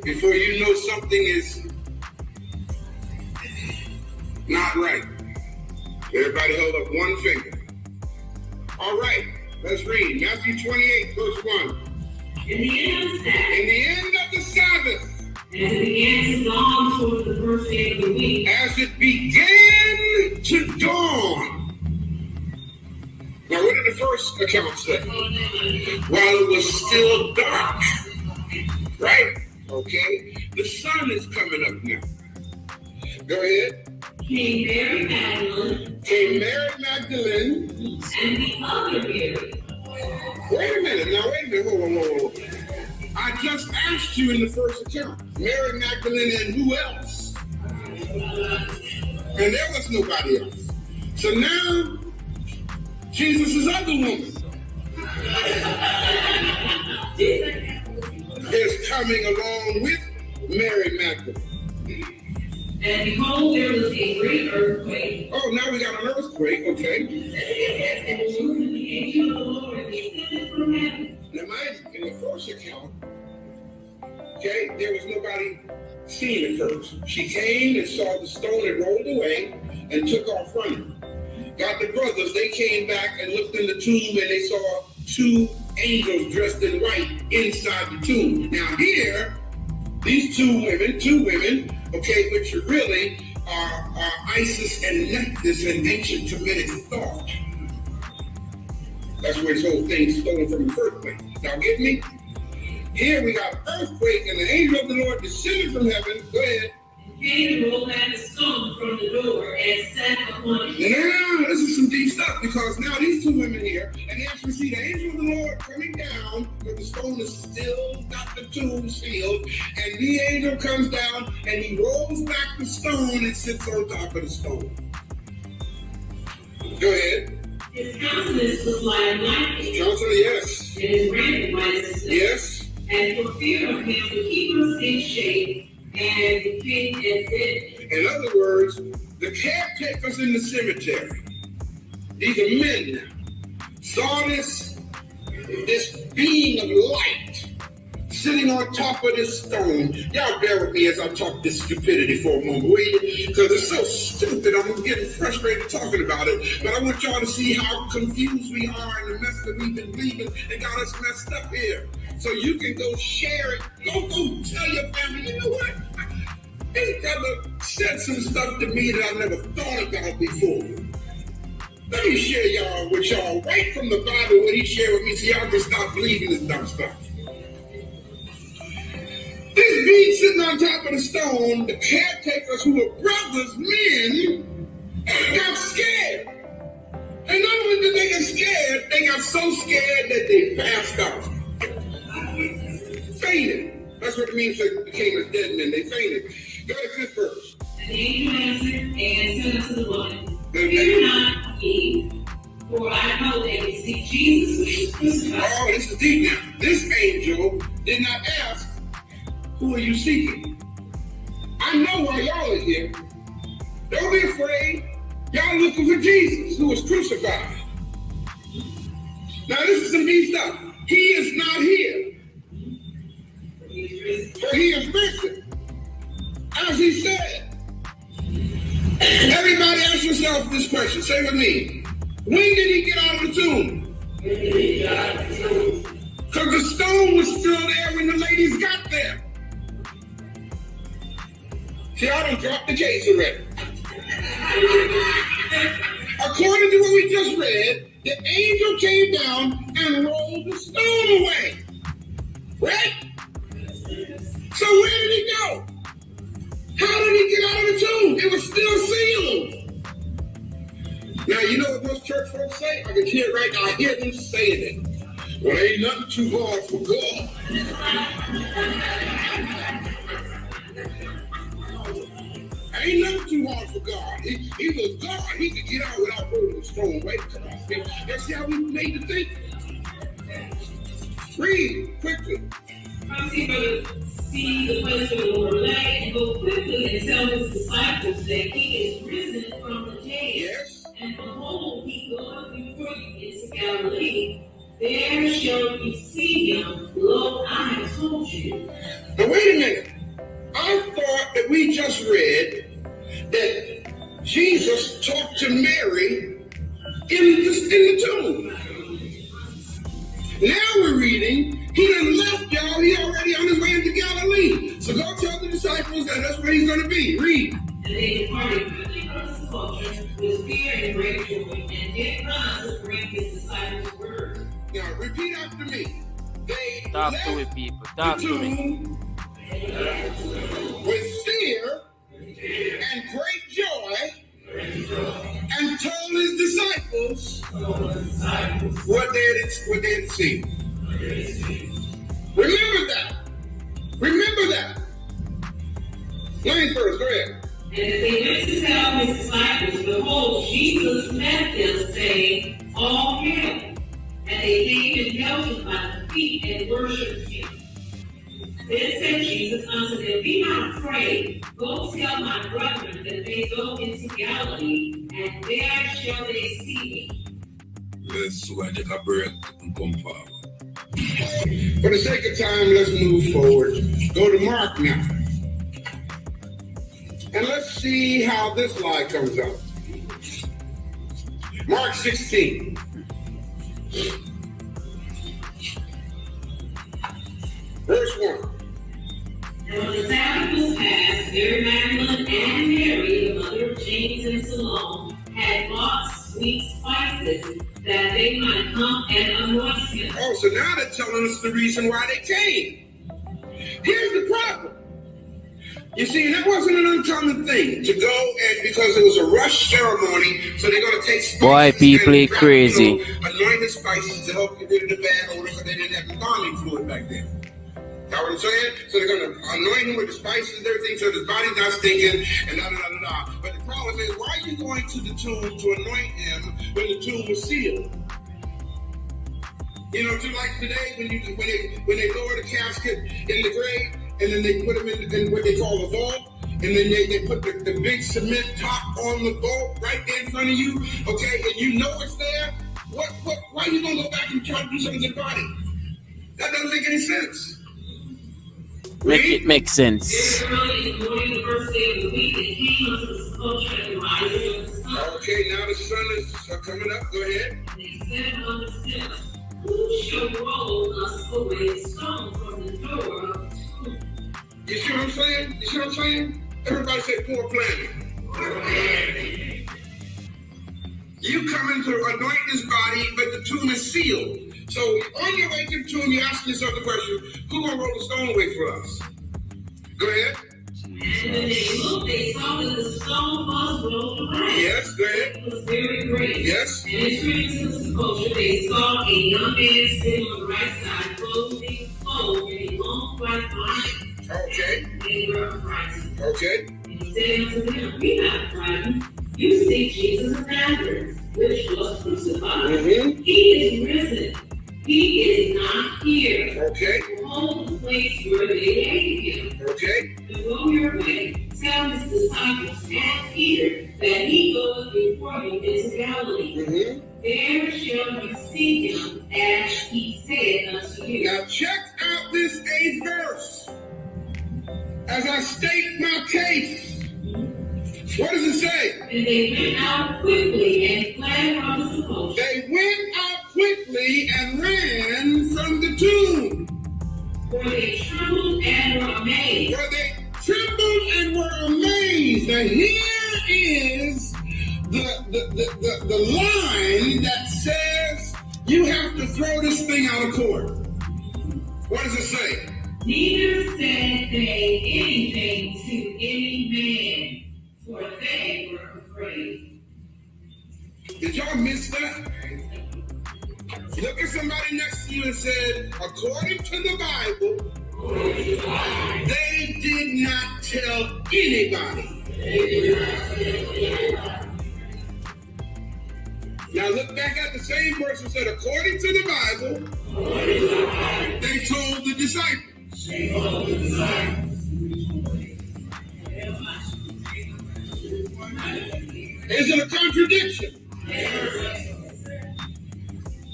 Speaker 9: before you know something is not right? Everybody hold up one finger. All right, let's read Matthew 28, verse 1.
Speaker 10: In the end of the Sabbath,
Speaker 9: In the end of the Sabbath,
Speaker 10: as it began to dawn toward the first day of the week,
Speaker 9: as it began to dawn. Now, what did the first account say? While it was still dark, right? Okay, the sun is coming up now. Go ahead.
Speaker 10: came Mary Magdalene, and the other Mary.
Speaker 9: Wait a minute, hold on. I just asked you in the first account, Mary Magdalene and who else? And there was nobody else. So now, Jesus' other woman is coming along with Mary Magdalene.
Speaker 10: And behold, there was a great earthquake.
Speaker 9: Oh, now we got an earthquake, okay.
Speaker 10: And the angel of the Lord descended from heaven.
Speaker 9: Now, mind you, in the first account, okay, there was nobody seen at first. She came and saw the stone and rolled away and took off running. Got the brothers, they came back and looked in the tomb and they saw two angels dressed in white inside the tomb. Now here, these two women, okay, which really are Isis and Nephthys in ancient Kemetic thought. That's where this whole thing's stolen from the first place. Now get me? Here we got earthquake and the angel of the Lord descended from heaven. Go ahead.
Speaker 10: And came and rolled back the stone from the door and sat upon it.
Speaker 9: Now, this is some deep stuff because now these two women here, and they actually see the angel of the Lord coming down, but the stone is still got the tomb sealed, and the angel comes down and he rolls back the stone and sits on top of the stone. Go ahead.
Speaker 10: His countenance was like lightning.
Speaker 9: Counselor, yes.
Speaker 10: And his raiment white as snow.
Speaker 9: Yes.
Speaker 10: And for fear of him, the keepers in shape and the king as dead.
Speaker 9: In other words, the caretakers in the cemetery, these are men now, saw this being of light sitting on top of this stone. Y'all bear with me as I talk this stupidity for a moment, will you? Because it's so stupid, I'm getting frustrated talking about it. But I want y'all to see how confused we are and the mess that we've been leaving and got us messed up here. So you can go share it. Go tell your family, you know what? This brother said some stuff to me that I never thought about before. Let me share y'all with y'all right from the Bible what he shared with me so y'all can stop believing this dumb stuff. This being sitting on top of the stone, the caretakers who were brothers, men, got scared. And not only did they get scared, they got so scared that they passed out. Fainted. That's what it means they became as dead men. They fainted. Go to the fifth verse.
Speaker 10: And the angel answered and said unto the woman, Fear not ye, for I know that you seek Jesus which is crucified.
Speaker 9: Oh, this is deep now. This angel did not ask, who are you seeking? I know why y'all are here. Don't be afraid. Y'all looking for Jesus, who was crucified. Now this is some deep stuff. He is not here. For he is risen. As he said. Everybody ask yourself this question. Say with me. When did he get out of the tomb? Because the stone was still there when the ladies got there. See, I done dropped the case already. According to what we just read, the angel came down and rolled the stone away. Right? So where did he go? How did he get out of the tomb? It was still sealed. Now, you know what most church folks say? I can hear it right now. I hear them saying it. Well, ain't nothing too hard for God. Ain't nothing too hard for God. He was God. He could get out without rolling the stone away. Come on. That's how we made the thing. Read quickly.
Speaker 10: See the place where the Lord lay and go quickly and tell his disciples that he is risen from the dead.
Speaker 9: Yes.
Speaker 10: And behold, he goeth before you into Galilee. There shall you see him. Lo, I have told you.
Speaker 9: Now wait a minute. I thought that we just read that Jesus talked to Mary in the tomb. Now we're reading, he done left y'all, he already on his way into Galilee. So go tell the disciples that that's where he's going to be. Read.
Speaker 10: And they departed quickly from the sepulchre with fear and great joy, and did run to bring his disciples word.
Speaker 9: Now repeat after me. They
Speaker 2: Talk
Speaker 9: left
Speaker 2: to me, people. Talk
Speaker 9: the
Speaker 2: to me.
Speaker 9: tomb with fear and great joy, and told his disciples what they had seen. Remember that. Remember that. Line first, go ahead.
Speaker 10: And as they went to tell his disciples, behold, Jesus met them, saying, All hail. And they came and held him by the feet and worshipped him. Then said Jesus unto them, Be not afraid. Go tell my brethren that they go into Galilee, and there shall they see me.
Speaker 3: Let's take a break and come forward.
Speaker 9: For the sake of time, let's move forward. Go to Mark now. And let's see how this lie comes out. Mark 16. Verse 1.
Speaker 10: And when the Sabbath was past, Mary Magdalene and Mary, the mother of James and Salome, had bought sweet spices that they might come and anoint him.
Speaker 9: Oh, so now they're telling us the reason why they came. Here's the problem. You see, that wasn't an uncommon thing to go and because it was a rush ceremony, so they're going to take spices.
Speaker 2: Boy, people
Speaker 9: and,
Speaker 2: crazy.
Speaker 9: Anointed spices to help get rid of the bad odor because they didn't have embalming fluid back then. Know what I'm saying? So they're going to anoint him with the spices and everything so his body's not stinking and da-da-da-da-da. But the problem is, why are you going to the tomb to anoint him when the tomb was sealed? You know, just like today when they lower the casket in the grave and then they put him in what they call a vault, and then they put the big cement top on the vault right there in front of you, okay, and you know it's there. Why are you going to go back and try to do something to the body? That doesn't make any sense.
Speaker 2: Make it make sense.
Speaker 10: Early in the morning, the first day of the week, they came unto the sepulchre at the rising of the sun.
Speaker 9: Okay, now the sun is coming up. Go ahead.
Speaker 10: And they said unto themselves, Who shall roll us away a stone from the door of the tomb?
Speaker 9: You see what I'm saying? You see what I'm saying? Everybody say poor planning. You come in to anoint his body, but the tomb is sealed. So on your way to the tomb, you ask yourself the question, who gonna roll the stone away for us? Go ahead.
Speaker 10: And when they looked, they saw that the stone was rolled away.
Speaker 9: Yes, go ahead.
Speaker 10: It was very great.
Speaker 9: Yes.
Speaker 10: And entering into the sepulchre, they saw a young man sitting on the right side, clothed in a long white garment.
Speaker 9: Okay.
Speaker 10: They were affrighted.
Speaker 9: Okay.
Speaker 10: And he said unto them, Be not frightened. You seek Jesus of Nazareth, which was crucified.
Speaker 9: Mm-hmm.
Speaker 10: He is risen. He is not here.
Speaker 9: Okay.
Speaker 10: Behold the place where they laid him.
Speaker 9: Okay.
Speaker 10: And go your way. Tell his disciples and Peter that he goeth before you into Galilee.
Speaker 9: Mm-hmm.
Speaker 10: There shall you see him as he said unto you.
Speaker 9: Now check out this 8th verse. As I state my case. What does it say?
Speaker 10: And they went out quickly and fled from the sepulchre.
Speaker 9: They went out quickly and ran from the tomb.
Speaker 10: For they trembled and were amazed.
Speaker 9: For they trembled and were amazed. Now here is the line that says you have to throw this thing out of court. What does it say?
Speaker 10: Neither said they anything to any man, for they were afraid.
Speaker 9: Did y'all miss that? Look at somebody next to you and said, according to the Bible, they did not tell anybody. Now look back at the same verse and said, according to the Bible, they told the disciples. Is it a contradiction?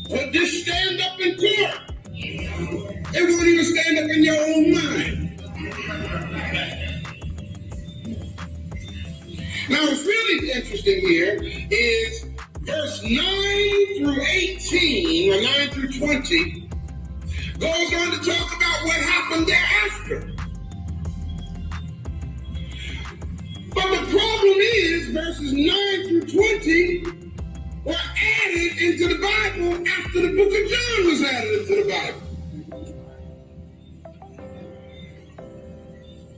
Speaker 9: But this stand up in court. It won't even stand up in your own mind. Now what's really interesting here is verse 9 through 18, or 9 through 20, goes on to talk about what happened thereafter. But the problem is, verses 9 through 20 were added into the Bible after the book of John was added into the Bible.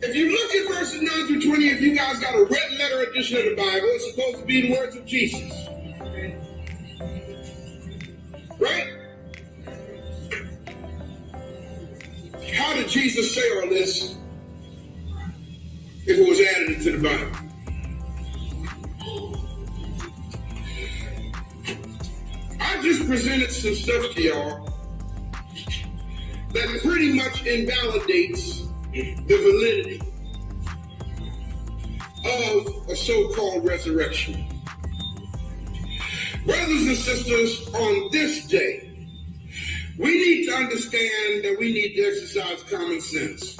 Speaker 9: If you look at verses 9 through 20, if you guys got a red letter edition of the Bible, it's supposed to be the words of Jesus. Right? How did Jesus say all this if it was added into the Bible? I just presented some stuff to y'all that pretty much invalidates the validity of a so-called resurrection. Brothers and sisters, on this day, we need to understand that we need to exercise common sense.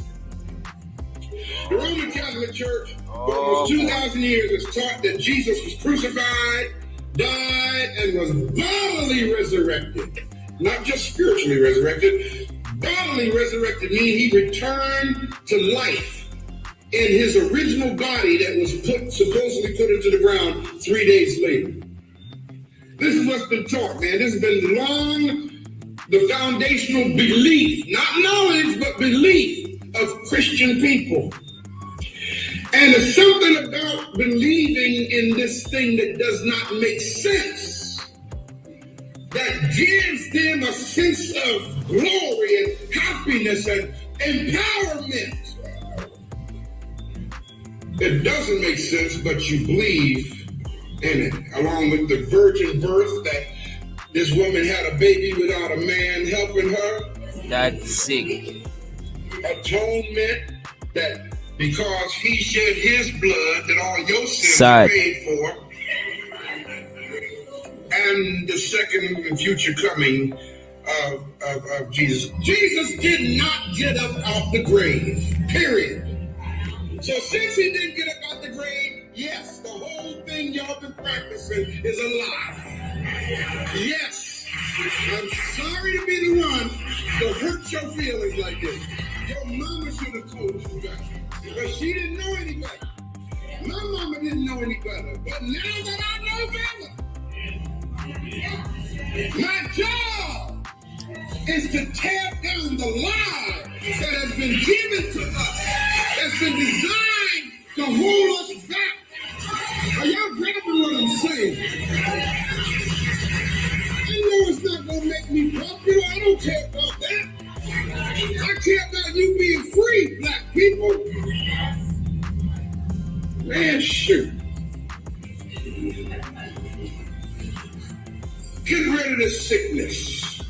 Speaker 9: The Roman Catholic Church, for almost 2,000 years, has taught that Jesus was crucified, died, and was bodily resurrected. Not just spiritually resurrected. Bodily resurrected means he returned to life in his original body that was supposedly put into the ground 3 days later. This is what's been taught, man. This has been long the foundational belief, not knowledge, but belief of Christian people. And there's something about believing in this thing that does not make sense, that gives them a sense of glory and happiness and empowerment. It doesn't make sense, but you believe in it, along with the virgin birth, that this woman had a baby without a man helping her.
Speaker 2: That's sick.
Speaker 9: Atonement, that because he shed his blood, that all your sins are paid for. And the second and future coming of Jesus. Jesus did not get up out the grave, period. So since he didn't get up out the grave, yes, the whole thing y'all been practicing is a lie. Yes, I'm sorry to be the one to hurt your feelings like this. Your mama should have told you that, but she didn't know any better. My mama didn't know any better, but now that I know better, my job is to tear down the lie that has been given to us, that's been designed to hold us back. Are y'all grabbing what I'm saying? I know it's not going to make me popular. I don't care about that. I care about you being free, black people. Man, shoot. Get rid of this sickness.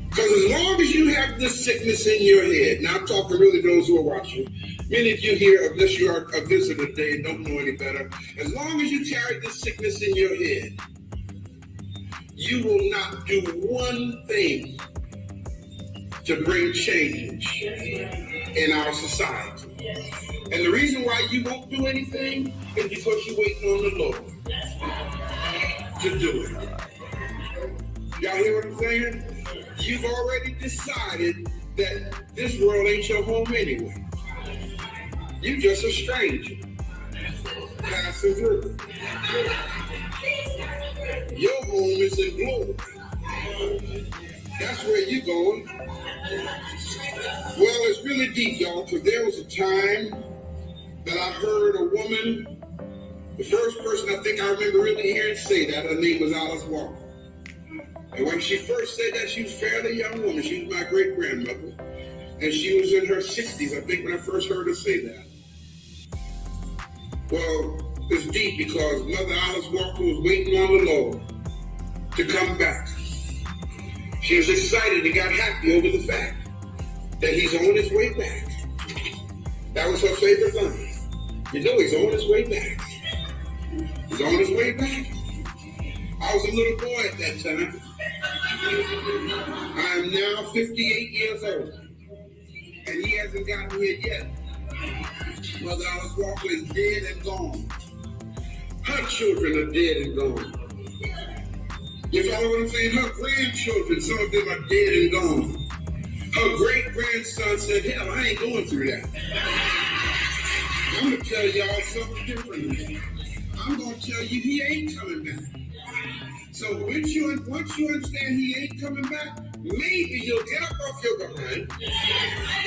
Speaker 9: Because as long as you have this sickness in your head, now I'm talking really to those who are watching, many of you here, unless you are a visitor today and don't know any better, as long as you carry this sickness in your head, you will not do one thing to bring change in our society. And the reason why you won't do anything is because you're waiting on the Lord to do it. Y'all hear what I'm saying? You've already decided that this world ain't your home anyway. You're just a stranger. passing through. Your home is in glory. That's where you're going. Well, it's really deep, y'all, because there was a time that I heard a woman, the first person I think I remember really hearing say that, her name was Alice Walker. And when she first said that, she was a fairly young woman. She was my great-grandmother. And she was in her 60s, I think, when I first heard her say that. Well, it's deep because Mother Alice Walker was waiting on the Lord to come back. She was excited and got happy over the fact that he's on his way back. That was her favorite line. You know he's on his way back. He's on his way back. I was a little boy at that time. I am now 58 years old. And he hasn't gotten here yet. Mother Alice Walker is dead and gone. Her children are dead and gone. You follow what I'm saying? Her grandchildren, some of them are dead and gone. Her great-grandson said, hell, I ain't going through that. I'm going to tell y'all something different. I'm going to tell you he ain't coming back. So once you understand he ain't coming back, maybe you'll get up off your behind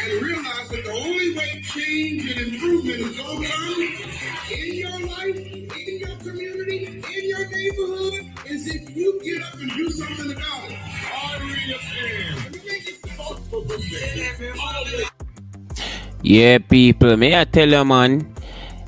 Speaker 9: and realize that the only way change and improvement is going to come in your life, in your community, in your neighborhood, is if you get up and do something about it.
Speaker 2: Yeah, people, may I tell you, man?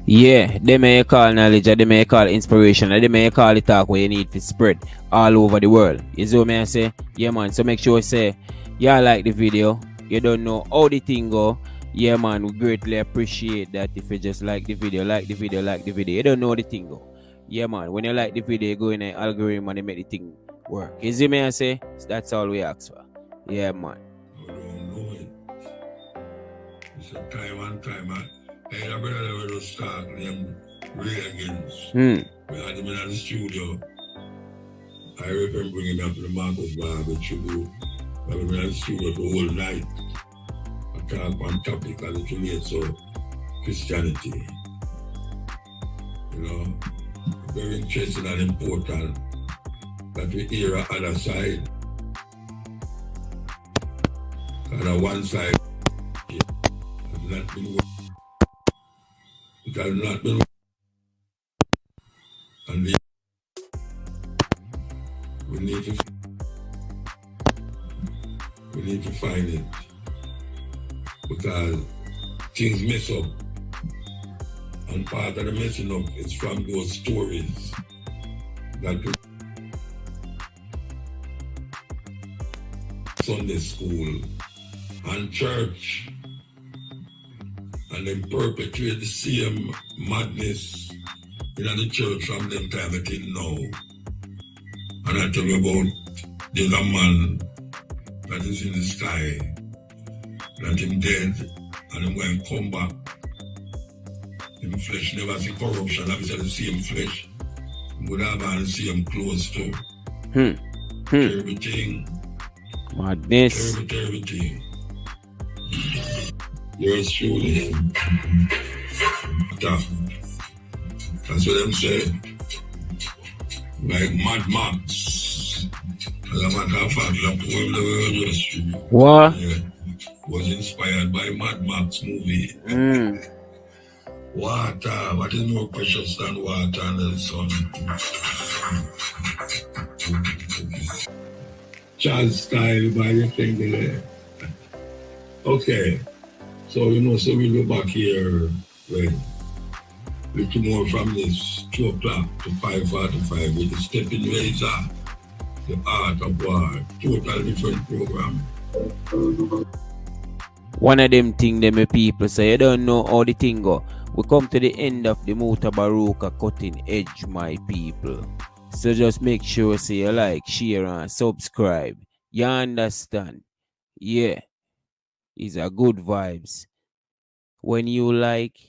Speaker 2: Yeah, they may call knowledge, or they may call inspiration, or they may call it talk where you need to spread all over the world. You see what I say? Yeah, man. So make sure you say, yeah, like the video. You don't know how the thing go. Yeah, man. We greatly appreciate that if you just like the video, like the video, like the video. You don't know the thing go. Yeah, man. When you like the video, you go in the algorithm and they make the thing work. You see me? I say? So that's all we ask for. Yeah, man.
Speaker 3: I don't know it. It's a time and time. Hey, I brother will start them Reagans. We had him in the studio. I remember bringing him up to the Marcus Bar with Chubu. I was in the studio the whole night. I talk on topic as it relates to Christianity. You know, very interesting and important that we hear on other side. And on one side, it has not been working. It has not been working. And we need to find it. Because things mess up. And part of the messing up is from those stories that Sunday school and church, and then perpetuate the same madness in the church from them time until now. And I tell you about there's a man that is in the sky, that him dead, and him when come back, him flesh never see corruption, obviously the same flesh. He would have the same clothes too. Everything.
Speaker 2: Madness.
Speaker 3: Everything. Yours truly. That's what them say. Like Mad Max. As a matter of fact, the poem the world history.
Speaker 2: What?
Speaker 3: Yeah. Was inspired by Mad Max movie. Water. What is more precious than water under the sun? Jazz style by the thing there. Okay. So so we'll go back here when little more from this 2 o'clock to 5:45 with the stepping razor, the art of war, total different program.
Speaker 2: One of them thing them people say you don't know how the thing go. We come to the end of the Mutabaurka cutting edge, my people. So just make sure say you like, share and subscribe. You understand? Yeah. It's a good vibes. When you like,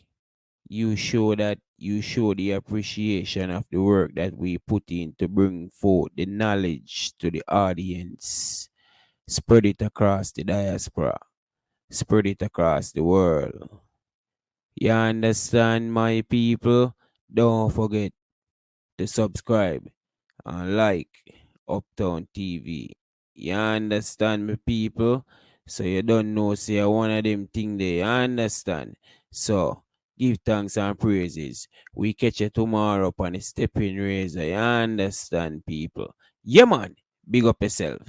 Speaker 2: you show the appreciation of the work that we put in to bring forth the knowledge to the audience. Spread it across the diaspora. Spread it across the world. You understand, my people? Don't forget to subscribe and like Uptown TV. You understand me, people? So you don't know, say one of them thing there. You understand? So give thanks and praises. We catch you tomorrow upon a stepping razor. You understand, people? Yeah, man. Big up yourself.